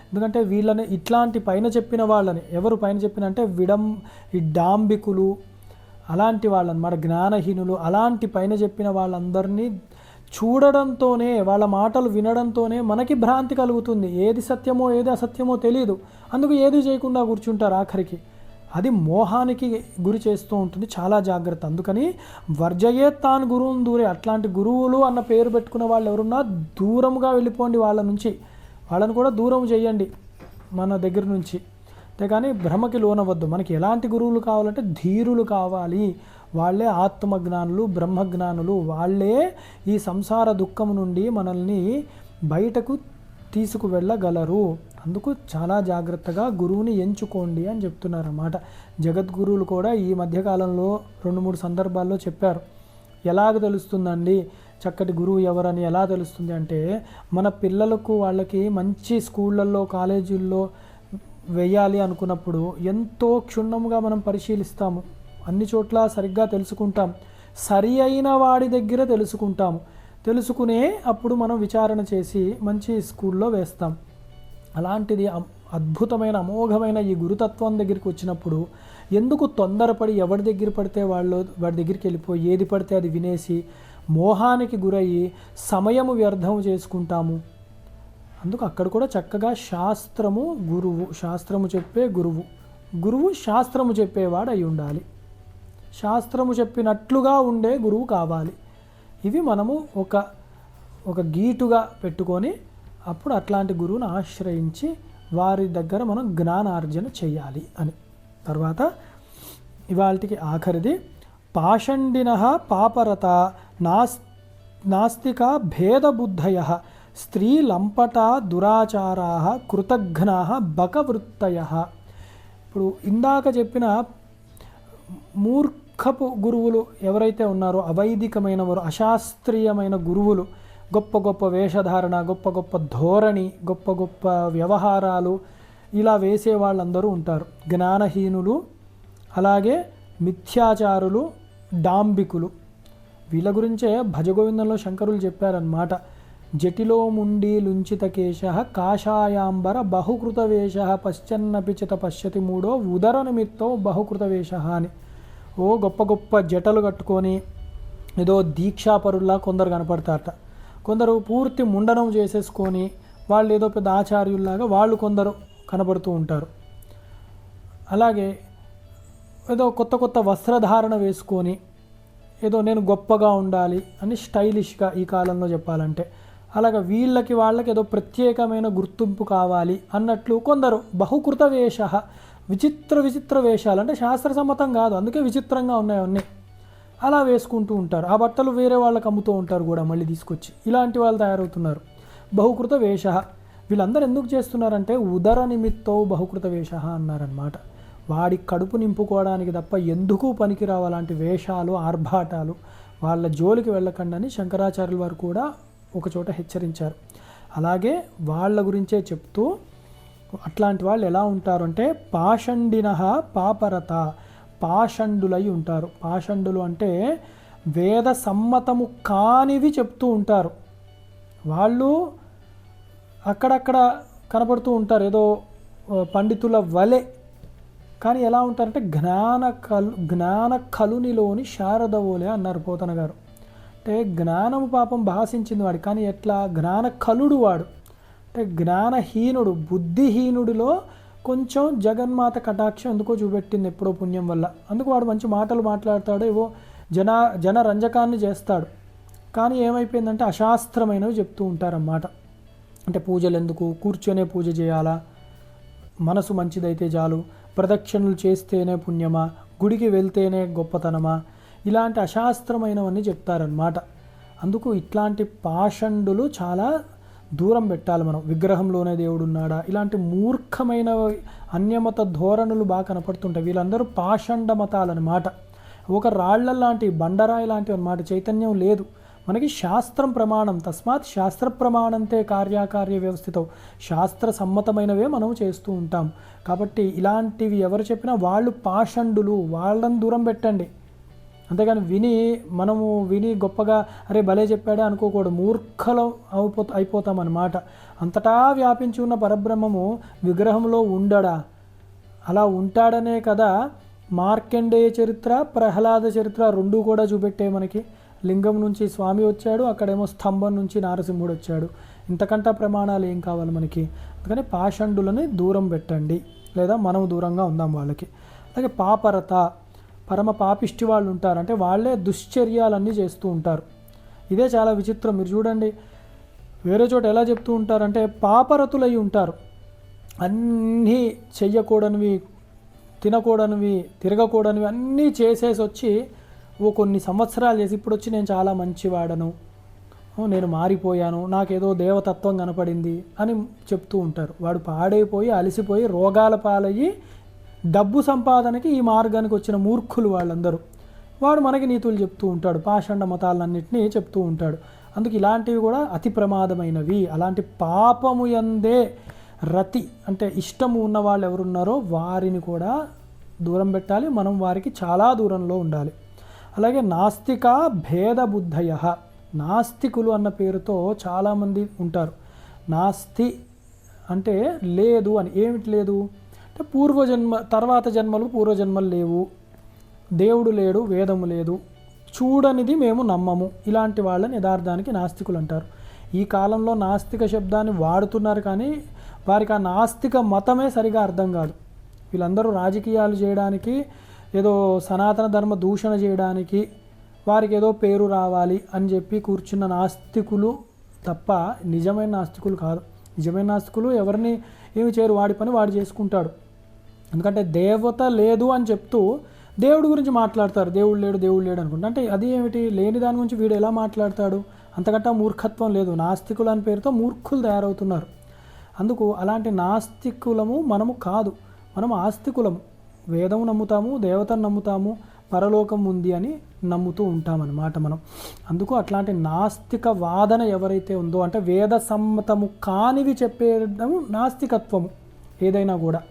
ఎందుకంటే వీళ్ళని ఇట్లాంటి పైన చెప్పిన వాళ్ళని, ఎవరు పైన చెప్పిన అంటే ఈ డాంబికులు అలాంటి వాళ్ళనమాట, జ్ఞానహీనులు. అలాంటి పైన చెప్పిన వాళ్ళందరినీ చూడడంతోనే, వాళ్ళ మాటలు వినడంతోనే మనకి భ్రాంతి కలుగుతుంది. ఏది సత్యమో ఏది అసత్యమో తెలియదు. అందుకు ఏది చేయకుండా కూర్చుంటారు ఆఖరికి. అది మోహానికి గురి చేస్తూ ఉంటుంది. చాలా జాగ్రత్త. అందుకని వర్జయేత్ తాన్ గురువున్ దూరే. అట్లాంటి గురువులు అన్న పేరు పెట్టుకున్న వాళ్ళు ఎవరున్నా దూరంగా వెళ్ళిపోండి వాళ్ళ నుంచి. వాళ్ళని కూడా దూరం చేయండి మన దగ్గర నుంచి. అంతేకాని భ్రమకి లోనవద్దు. మనకి ఎలాంటి గురువులు కావాలంటే ధీరులు కావాలి. వాళ్ళే ఆత్మజ్ఞానులు, బ్రహ్మజ్ఞానులు. వాళ్ళే ఈ సంసార దుఃఖం నుండి మనల్ని బయటకు తీసుకువెళ్ళగలరు. అందుకు చాలా జాగ్రత్తగా గురువుని ఎంచుకోండి అని చెప్తున్నారన్నమాట. జగద్గురువులు కూడా ఈ మధ్యకాలంలో 2-3 సందర్భాల్లో చెప్పారు. ఎలాగ తెలుస్తుందండి చక్కటి గురువు ఎవరని? ఎలా తెలుస్తుంది అంటే, మన పిల్లలకు వాళ్ళకి మంచి స్కూళ్ళల్లో, కాలేజీల్లో వేయాలి అనుకున్నప్పుడు ఎంతో క్షుణ్ణంగా మనం పరిశీలిస్తాము. అన్ని చోట్ల సరిగ్గా తెలుసుకుంటాం. సరి అయిన వాడి దగ్గర తెలుసుకుంటాము. తెలుసుకునే అప్పుడు మనం విచారణ చేసి మంచి స్కూల్లో వేస్తాం. అలాంటిది అద్భుతమైన అమోఘమైన ఈ గురుతత్వం దగ్గరికి వచ్చినప్పుడు ఎందుకు తొందరపడి ఎవరి దగ్గర పడితే వాడి దగ్గరికి వెళ్ళిపోయి ఏది పడితే అది వినేసి మోహానికి గురయ్యి సమయము వ్యర్థం చేసుకుంటాము? అందుకు అక్కడ కూడా చక్కగా శాస్త్రము గురువు, శాస్త్రము చెప్పే గురువు, గురువు శాస్త్రము చెప్పేవాడు అయి ఉండాలి. శాస్త్రము చెప్పినట్లుగా ఉండే గురువు కావాలి. ఇవి మనము ఒక గీటుగా పెట్టుకొని అప్పుడు అట్లాంటి గురువుని ఆశ్రయించి వారి దగ్గర మనం జ్ఞానార్జన చేయాలి అని. తర్వాత ఇవాళకి ఆఖరిది, పాషండిన పాపరత నాస్తిక భేదబుద్ధయ స్త్రీలంపటా దురాచారా కృతఘ్నా బకవృత్తయ. ఇప్పుడు ఇందాక చెప్పిన మూర్ఖపు గురువులు ఎవరైతే ఉన్నారో, అవైదికమైన వారు, అశాస్త్రీయమైన గురువులు, గొప్ప గొప్ప వేషధారణ, గొప్ప గొప్ప ధోరణి, గొప్ప గొప్ప వ్యవహారాలు ఇలా వేసే వాళ్ళందరూ ఉంటారు. జ్ఞానహీనులు, అలాగే మిథ్యాచారులు, డాంబికులు. వీళ్ళ గురించే భజగోవిందంలో శంకరులు చెప్పారన్నమాట. జటిలో ముండి లుంచితకేశ కాషాయాంబర బహుకృతవేష పశ్చన్నపిచిత పశ్యతి మూడో ఉదర నిమిత్తో బహుకృతవేష అని. ఓ గొప్ప గొప్ప జటలు కట్టుకొని ఏదో దీక్షాపరుల్లా కొందరు కనపడతారట. కొందరు పూర్తి ముండనం చేసేసుకొని వాళ్ళు ఏదో పెద్ద ఆచార్యుల్లాగా వాళ్ళు కొందరు కనపడుతూ ఉంటారు. అలాగే ఏదో కొత్త కొత్త వస్త్రధారణ వేసుకొని ఏదో నేను గొప్పగా ఉండాలి అని స్టైలిష్గా ఈ కాలంలో చెప్పాలంటే, అలాగే వీళ్ళకి వాళ్ళకి ఏదో ప్రత్యేకమైన గుర్తింపు కావాలి అన్నట్లు కొందరు బహుకృత వేష, విచిత్ర వేషాలు, అంటే శాస్త్రసమ్మతం కాదు, అందుకే విచిత్రంగా ఉన్నాయి అన్నీ, అలా వేసుకుంటూ ఉంటారు. ఆ బట్టలు వేరే వాళ్ళకి అమ్ముతూ ఉంటారు కూడా మళ్ళీ తీసుకొచ్చి. ఇలాంటి వాళ్ళు తయారవుతున్నారు. బహుకృత వేష. వీళ్ళందరూ ఎందుకు చేస్తున్నారంటే ఉదర నిమిత్తో బహుకృత వేష అన్నారనమాట. వాడి కడుపు నింపుకోవడానికి తప్ప ఎందుకు పనికిరావు అలాంటి వేషాలు, ఆర్భాటాలు. వాళ్ళ జోలికి వెళ్ళకండి అని శంకరాచార్యుల వారు కూడా ఒకచోట హెచ్చరించారు. అలాగే వాళ్ళ గురించే చెప్తూ అట్లాంటి వాళ్ళు ఎలా ఉంటారు అంటే పాషండిన పాపరత, పాషండులై ఉంటారు. పాషండులు అంటే వేద సమ్మతము కానివి చెప్తూ ఉంటారు. వాళ్ళు అక్కడక్కడ కనపడుతూ ఉంటారు ఏదో పండితుల వలె, కానీ ఎలా ఉంటారంటే జ్ఞాన కలునిలోని శారదవోలే అన్నారు పోతన గారు. అంటే జ్ఞానము పాపం భాషించింది వాడు, కానీ ఎట్లా జ్ఞాన కలుడు వాడు, అంటే జ్ఞానహీనుడు, బుద్ధిహీనుడిలో కొంచెం జగన్మాత కటాక్షం ఎందుకో చూపెట్టింది ఎప్పుడో పుణ్యం వల్ల. అందుకు వాడు మంచి మాటలు మాట్లాడతాడు, ఏవో జనరంజకాన్ని చేస్తాడు. కానీ ఏమైపోయిందంటే అశాస్త్రమైనవి చెప్తూ ఉంటారన్నమాట. అంటే పూజలు ఎందుకు, కూర్చొనే పూజ చేయాలా, మనసు మంచిదైతే చాలు, ప్రదక్షిణలు చేస్తేనే పుణ్యమా, గుడికి వెళ్తేనే గొప్పతనమా, ఇలాంటి అశాస్త్రమైనవన్నీ చెప్తారనమాట. అందుకు ఇట్లాంటి పాషండులు చాలా దూరం పెట్టాలి మనం. విగ్రహంలోనే దేవుడు ఉన్నాడా, ఇలాంటి మూర్ఖమైన అన్యమత ధోరణులు బాగా కనపడుతుంటాయి. వీళ్ళందరూ పాషండ మతాలన్నమాట. ఒక రాళ్ల లాంటి బండరాయి లాంటివి అన్నమాట. చైతన్యం లేదు. మనకి శాస్త్రం ప్రమాణం, తస్మాత్ శాస్త్ర ప్రమాణంతే కార్యాకార్య వ్యవస్థితం, శాస్త్ర సమ్మతమైనవే మనం చేస్తూ ఉంటాం. కాబట్టి ఇలాంటివి ఎవరు చెప్పినా వాళ్ళు పాషండులు, వాళ్ళని దూరం పెట్టండి. అంతేగాని మనము విని గొప్పగా అరే భలే చెప్పాడే అనుకోకూడదు. మూర్ఖలం అయిపోతామన్నమాట. అంతటా వ్యాపించి ఉన్న పరబ్రహ్మము విగ్రహంలో ఉండడా? అలా ఉంటాడనే కదా మార్కండేయ చరిత్ర, ప్రహ్లాద చరిత్ర రెండూ కూడా చూపెట్టే మనకి. లింగం నుంచి స్వామి వచ్చాడు, అక్కడేమో స్తంభం నుంచి నారసింహుడు వచ్చాడు. ఇంతకంటే ప్రమాణాలు ఏం కావాలి మనకి? అందుకని పాషండులని దూరం పెట్టండి, లేదా మనం దూరంగా ఉందాం వాళ్ళకి. అలాగే పాపరత, పరమ పాపిష్టి వాళ్ళు ఉంటారు. అంటే వాళ్ళే దుశ్చర్యాలన్నీ చేస్తూ ఉంటారు. ఇదే చాలా విచిత్రం. మీరు చూడండి వేరే చోట ఎలా చెప్తూ ఉంటారంటే పాపరతులై ఉంటారు. అన్నీ చెయ్యకూడనివి, తినకూడనివి, తిరగకూడనివి అన్నీ చేసేసి వచ్చి కొన్ని సంవత్సరాలు చేసి ఇప్పుడు వచ్చి నేను చాలా మంచివాడను, నేను మారిపోయాను, నాకేదో దేవతత్వం కనపడింది అని చెప్తూ ఉంటారు. వాడు పాడైపోయి అలసిపోయి రోగాల పాలయ్యి డబ్బు సంపాదనకి ఈ మార్గానికి వచ్చిన మూర్ఖులు వాళ్ళందరూ. వాడు మనకి నీతులు చెప్తూ ఉంటాడు, పాషండ మతాలన్నింటినీ చెప్తూ ఉంటాడు. అందుకు ఇలాంటివి కూడా అతి ప్రమాదమైనవి. అలాంటి పాపము యందే రతి అంటే ఇష్టము ఉన్న వాళ్ళు ఎవరున్నారో వారిని కూడా దూరం పెట్టాలి. మనం వారికి చాలా దూరంలో ఉండాలి. అలాగే నాస్తిక భేదబుద్ధయ, నాస్తికులు అన్న పేరుతో చాలామంది ఉంటారు. నాస్తి అంటే లేదు అని. ఏమిటి లేదు అంటే పూర్వజన్మ, తర్వాత జన్మలు, పూర్వజన్మలు లేవు, దేవుడు లేడు, వేదము లేదు, చూడనిది మేము నమ్మము, ఇలాంటి వాళ్ళని యథార్థానికి నాస్తికులు అంటారు. ఈ కాలంలో నాస్తిక శబ్దాన్ని వాడుతున్నారు, కానీ వారికి ఆ నాస్తిక మతమే సరిగా అర్థం కాదు. వీళ్ళందరూ రాజకీయాలు చేయడానికి, ఏదో సనాతన ధర్మ దూషణ చేయడానికి, వారికి ఏదో పేరు రావాలి అని చెప్పి కూర్చున్న నాస్తికులు తప్ప నిజమైన నాస్తికులు కాదు. నిజమైన నాస్తికులు ఎవరిని ఏమి చేయరు, వాడి పని వాడు చేసుకుంటాడు. ఎందుకంటే దేవత లేదు అని చెప్తూ దేవుడి గురించి మాట్లాడతారు. దేవుడు లేడు, దేవుడు లేడు అనుకుంటా. అంటే అది ఏమిటి, లేని దాని గురించి వీడు ఎలా మాట్లాడతాడు? అంతకంటే మూర్ఖత్వం లేదు. నాస్తికులు అని పేరుతో మూర్ఖులు తయారవుతున్నారు. అందుకు అలాంటి నాస్తికులము మనము కాదు, మనం ఆస్తికులము. వేదం నమ్ముతాము, దేవతను నమ్ముతాము, పరలోకం ఉంది అని నమ్ముతూ ఉంటామన్నమాట మనం. అందుకు అట్లాంటి నాస్తిక వాదన ఎవరైతే ఉందో, అంటే వేద సమ్మతము కానివి చెప్పేయడం నాస్తికత్వము. ఏదైనా కూడా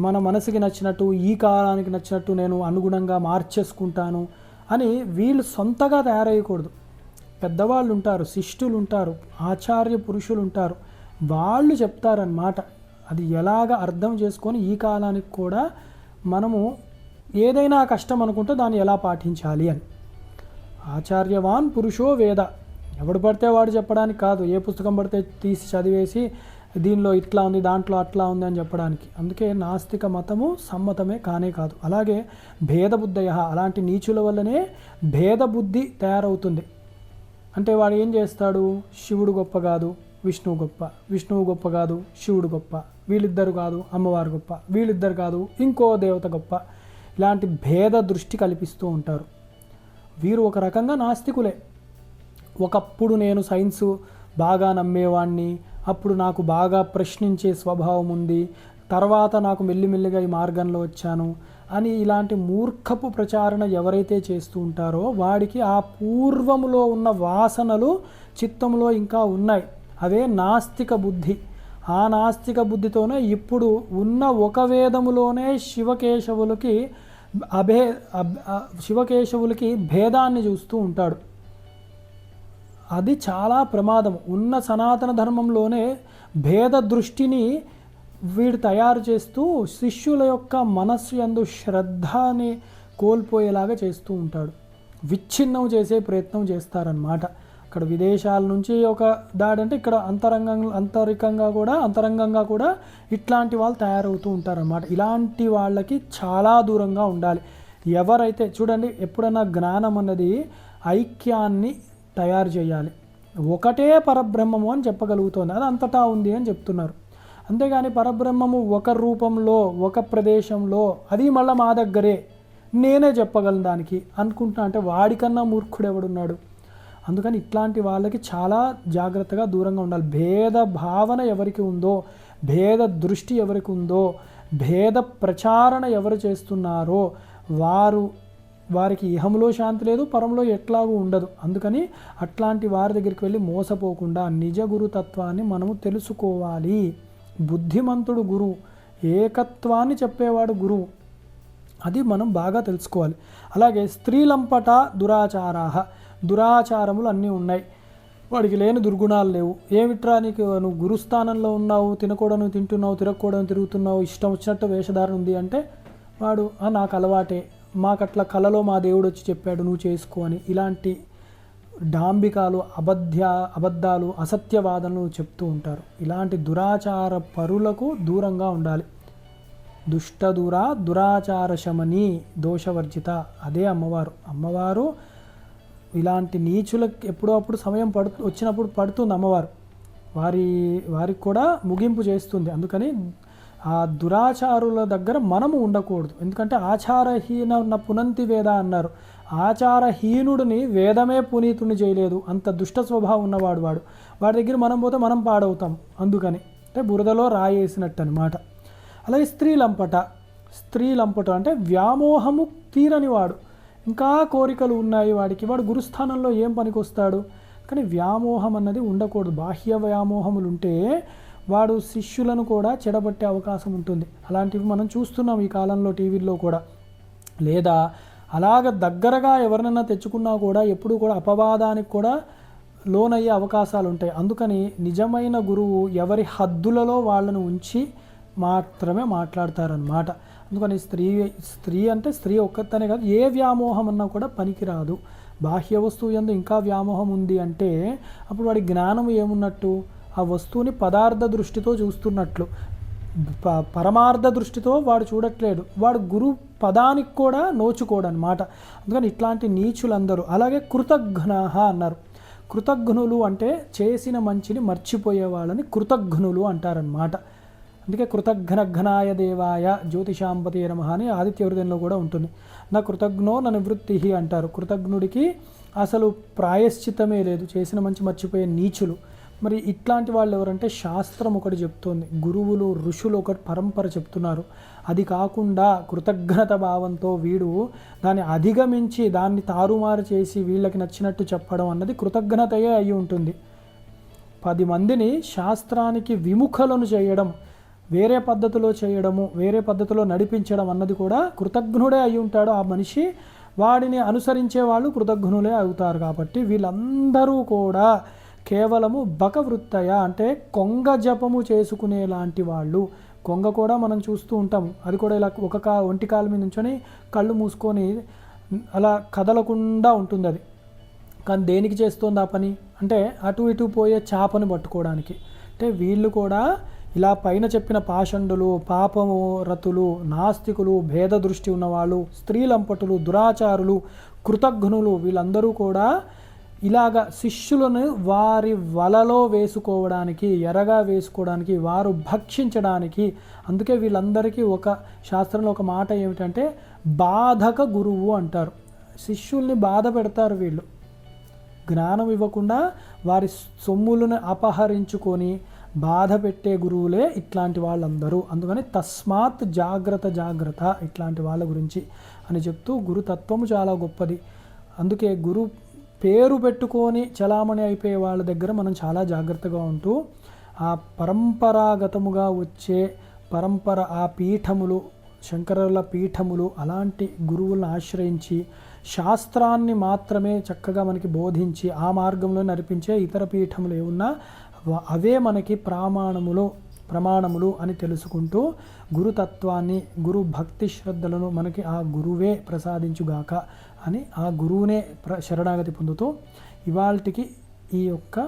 మన మనసుకి నచ్చినట్టు, ఈ కాలానికి నచ్చినట్టు నేను అనుగుణంగా మార్చేసుకుంటాను అని వీళ్ళు సొంతగా తయారయ్యకూడదు. పెద్దవాళ్ళు ఉంటారు, శిష్టులు ఉంటారు, ఆచార్య పురుషులు ఉంటారు, వాళ్ళు చెప్తారన్నమాట అది ఎలాగ అర్థం చేసుకొని ఈ కాలానికి కూడా మనము ఏదైనా కష్టం అనుకుంటే దాన్ని ఎలా పాటించాలి అని. ఆచార్యవాన్ పురుషో వేద, ఎవడు పడితే వాడు చెప్పడానికి కాదు, ఏ పుస్తకం పడితే తీసి చదివేసి దీనిలో ఇట్లా ఉంది దాంట్లో అట్లా ఉంది అని చెప్పడానికి. అందుకే నాస్తిక మతము సమ్మతమే కానే కాదు. అలాగే భేదబుద్ధయ, అలాంటి నీచుల వల్లనే భేదబుద్ధి తయారవుతుంది. అంటే వాడు ఏం చేస్తాడు, శివుడు గొప్ప కాదు విష్ణువు గొప్ప, విష్ణువు గొప్ప కాదు శివుడు గొప్ప, వీళ్ళిద్దరు కాదు అమ్మవారు గొప్ప, వీళ్ళిద్దరు కాదు ఇంకో దేవత గొప్ప, ఇలాంటి భేద దృష్టి కల్పిస్తూ ఉంటారు. వీరు ఒక రకంగా నాస్తికులే. ఒకప్పుడు నేను సైన్సు బాగా నమ్మేవాడిని, అప్పుడు నాకు బాగా ప్రశ్నించే స్వభావం ఉంది, తర్వాత నాకు మెల్లిమెల్లిగా ఈ మార్గంలో వచ్చాను అని ఇలాంటి మూర్ఖపు ప్రచారణ ఎవరైతే చేస్తూ ఉంటారో వాడికి ఆ పూర్వములో ఉన్న వాసనలు చిత్తంలో ఇంకా ఉన్నాయి. అవే నాస్తిక బుద్ధి. ఆ నాస్తిక బుద్ధితోనే ఇప్పుడు ఉన్న ఒక వేదములోనే శివకేశవులకి భేదాన్ని చూస్తూ ఉంటాడు. అది చాలా ప్రమాదం. ఉన్న సనాతన ధర్మంలోనే భేద దృష్టిని వీడు తయారు చేస్తూ శిష్యుల యొక్క మనస్సు యందు శ్రద్ధని కోల్పోయేలాగా చేస్తూ ఉంటాడు. విచ్ఛిన్నం చేసే ప్రయత్నం చేస్తారన్నమాట. అక్కడ విదేశాల నుంచి ఒక దాడి అంటే ఇక్కడ అంతరంగంగా కూడా ఇట్లాంటి వాళ్ళు తయారవుతూ ఉంటారన్నమాట. ఇలాంటి వాళ్ళకి చాలా దూరంగా ఉండాలి. ఎవరైతే చూడండి, ఎప్పుడన్నా జ్ఞానం అన్నది ఐక్యాన్ని తయారు చేయాలి. ఒకటే పరబ్రహ్మము అని చెప్పగలుగుతుంది, అది అంతటా ఉంది అని చెప్తున్నారు. అంతేగాని పరబ్రహ్మము ఒక రూపంలో ఒక ప్రదేశంలో అది మళ్ళీ మా దగ్గరే నేనే చెప్పగలను దానికి అనుకుంటున్నా అంటే వాడికన్నా మూర్ఖుడు ఎవడున్నాడు? అందుకని ఇట్లాంటి వాళ్ళకి చాలా జాగ్రత్తగా దూరంగా ఉండాలి. భేద భావన ఎవరికి ఉందో, భేద దృష్టి ఎవరికి ఉందో, భేద ప్రచారణ ఎవరు చేస్తున్నారో వారికి ఇహంలో శాంతి లేదు, పరంలో ఎట్లాగూ ఉండదు. అందుకని అట్లాంటి వారి దగ్గరికి వెళ్ళి మోసపోకుండా నిజ గురుతత్వాన్ని మనము తెలుసుకోవాలి. బుద్ధిమంతుడు గురువు, ఏకత్వాన్ని చెప్పేవాడు గురువు, అది మనం బాగా తెలుసుకోవాలి. అలాగే స్త్రీలంపట దురాచారములు అన్నీ ఉన్నాయి. వాడికి లేని దుర్గుణాలు లేవు. ఏమిట్రా నీకు, నువ్వు గురుస్థానంలో ఉన్నావు, తినకూడను తింటున్నావు, తిరగకూడను తిరుగుతున్నావు, ఇష్టం వచ్చినట్టు వేషధారణ ఉంది అంటే వాడు నాకు అలవాటే, మాకట్లా కలలో మా దేవుడు వచ్చి చెప్పాడు నువ్వు చేసుకో అని ఇలాంటి డాంబికాలు, అబద్ధాలు, అసత్యవాదనలు చెప్తూ ఉంటారు. ఇలాంటి దురాచార పరులకు దూరంగా ఉండాలి. దురాచార శమని దోషవర్జిత, అదే అమ్మవారు ఇలాంటి నీచులకు ఎప్పుడో అప్పుడు సమయం వచ్చినప్పుడు పడుతుంది అమ్మవారు, వారికి కూడా ముగింపు చేస్తుంది. అందుకని ఆ దురాచారుల దగ్గర మనము ఉండకూడదు. ఎందుకంటే ఆచారహీన పునంతి వేద అన్నారు. ఆచారహీనుడిని వేదమే పునీతుని చేయలేదు, అంత దుష్ట స్వభావం ఉన్నవాడు వాడి దగ్గర మనం పోతే మనం పాడవుతాం. అందుకని అంటే బురదలో రాయేసినట్టు అనమాట. అలాగే స్త్రీలంపట అంటే వ్యామోహము తీరని వాడు, ఇంకా కోరికలు ఉన్నాయి వాడికి, వాడు గురుస్థానంలో ఏం పనికి వస్తాడు? కానీ వ్యామోహం అన్నది ఉండకూడదు. బాహ్య వ్యామోహములు ఉంటే వాడు శిష్యులను కూడా చెడబట్టే అవకాశం ఉంటుంది. అలాంటివి మనం చూస్తున్నాం ఈ కాలంలో టీవీల్లో కూడా. లేదా అలాగ దగ్గరగా ఎవరినైనా తెచ్చుకున్నా కూడా ఎప్పుడు కూడా అపవాదానికి కూడా లోనయ్యే అవకాశాలు ఉంటాయి. అందుకని నిజమైన గురువు ఎవరి హద్దులలో వాళ్ళను ఉంచి మాత్రమే మాట్లాడతారనమాట. అందుకని స్త్రీ అంటే స్త్రీ ఒక్కతనే కాదు, ఏ వ్యామోహం అన్నా కూడా పనికిరాదు. బాహ్య వస్తువు యందు ఇంకా వ్యామోహం ఉంది అంటే అప్పుడు వాడి జ్ఞానం ఏమున్నట్టు? ఆ వస్తువుని పదార్థ దృష్టితో చూస్తున్నట్లు, పరమార్థ దృష్టితో వాడు చూడట్లేడు. వాడు గురు పదానికి కూడా నోచుకోడనమాట. అందుకని ఇట్లాంటి నీచులందరూ. అలాగే కృతఘ్నాః అన్నారు. కృతఘ్నులు అంటే చేసిన మంచిని మర్చిపోయే వాళ్ళని కృతఘ్నులు అంటారనమాట. అందుకే కృతఘ్నఘ్నాయ దేవాయ జ్యోతిషాంపతే నమః అని ఆదిత్య హృదయంలో కూడా ఉంటుంది. నా కృతజ్ఞో నా నివృత్తి అంటారు. కృతజ్ఞుడికి అసలు ప్రాయశ్చిత్తమే లేదు, చేసిన మంచి మర్చిపోయే నీచులు. మరి ఇట్లాంటి వాళ్ళు ఎవరంటే శాస్త్రం ఒకటి చెప్తోంది, గురువులు ఋషులు ఒకటి పరంపర చెప్తున్నారు. అది కాకుండా కృతజ్ఞత భావంతో వీడు దాన్ని అధిగమించి దాన్ని తారుమారు చేసి వీళ్ళకి నచ్చినట్టు చెప్పడం అన్నది కృతజ్ఞతయే అయి ఉంటుంది. 10 మందిని శాస్త్రానికి విముఖలను చేయడం, వేరే పద్ధతిలో చేయడము, వేరే పద్ధతిలో నడిపించడం అన్నది కూడా కృతజ్ఞుడే అయి ఉంటాడు ఆ మనిషి. వాడిని అనుసరించే వాళ్ళు కృతజ్ఞులే అవుతారు. కాబట్టి వీళ్ళందరూ కూడా కేవలము బకవృత్తయ అంటే కొంగ జపము చేసుకునే లాంటి వాళ్ళు. కొంగ కూడా మనం చూస్తూ ఉంటాము, అది కూడా ఇలా ఒంటి కాలు మీద నుంచొని కళ్ళు మూసుకొని అలా కదలకుండా ఉంటుంది. అది కానీ దేనికి చేస్తుంది ఆ పని అంటే అటు ఇటు పోయే చేపను పట్టుకోవడానికి. అంటే వీళ్ళు కూడా ఇలా పైన చెప్పిన పాషండులు, పాపము రతులు, నాస్తికులు, భేద దృష్టి ఉన్నవాళ్ళు, స్త్రీలంపటులు, దురాచారులు, కృతజ్ఞులు వీళ్ళందరూ కూడా ఇలాగ శిష్యులను వారి వలలో వేసుకోవడానికి, ఎరగా వేసుకోవడానికి, వారు భక్షించడానికి. అందుకే వీళ్ళందరికీ ఒక శాస్త్రంలో ఒక మాట ఏమిటంటే బాధక గురువు అంటారు. శిష్యుల్ని బాధ పెడతారు వీళ్ళు, జ్ఞానం ఇవ్వకుండా వారి సొమ్ములను అపహరించుకొని బాధ పెట్టే గురువులే ఇట్లాంటి వాళ్ళందరూ. అందుకని తస్మాత్ జాగ్రత్త ఇట్లాంటి వాళ్ళ గురించి అని చెప్తూ గురుతత్వము చాలా గొప్పది. అందుకే గురు పేరు పెట్టుకొని చలామణి అయిపోయే వాళ్ళ దగ్గర మనం చాలా జాగ్రత్తగా ఉంటూ ఆ పరంపరాగతముగా వచ్చే ఆ పీఠములు, శంకరుల పీఠములు అలాంటి గురువులను ఆశ్రయించి శాస్త్రాన్ని మాత్రమే చక్కగా మనకి బోధించి ఆ మార్గంలో నడిపించే ఇతర పీఠములు ఏమున్నా అవే మనకి ప్రమాణములు అని తెలుసుకుంటూ గురుతత్వాన్ని, గురు భక్తి శ్రద్ధలను మనకి ఆ గురువే ప్రసాదించుగాక అని ఆ గురువునే శరణాగతి పొందుతూ ఇవాల్టికి ఈ యొక్క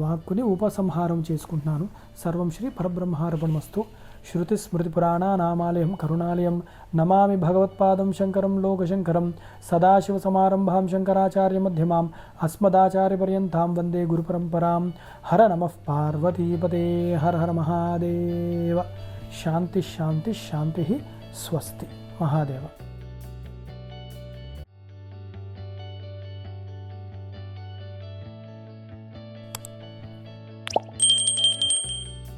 వాక్కుని ఉపసంహారం చేసుకుంటున్నాను. సర్వం శ్రీ పరబ్రహ్మార్పణమస్తు. శృతి స్మృతి పురాణానామాలయం కరుణాలయం నమామి భగవత్పాదం శంకరం లోకశంకరం. సదాశివసమారంభాం శంకరాచార్య మధ్యమాం అస్మదాచార్యపర్యంతాం వందే గురుపరంపరాం. హర నమః పార్వతీపతే. హర హర మహాదేవ. శాంతి శాంతి శాంతి. స్వస్తి. మహాదేవ.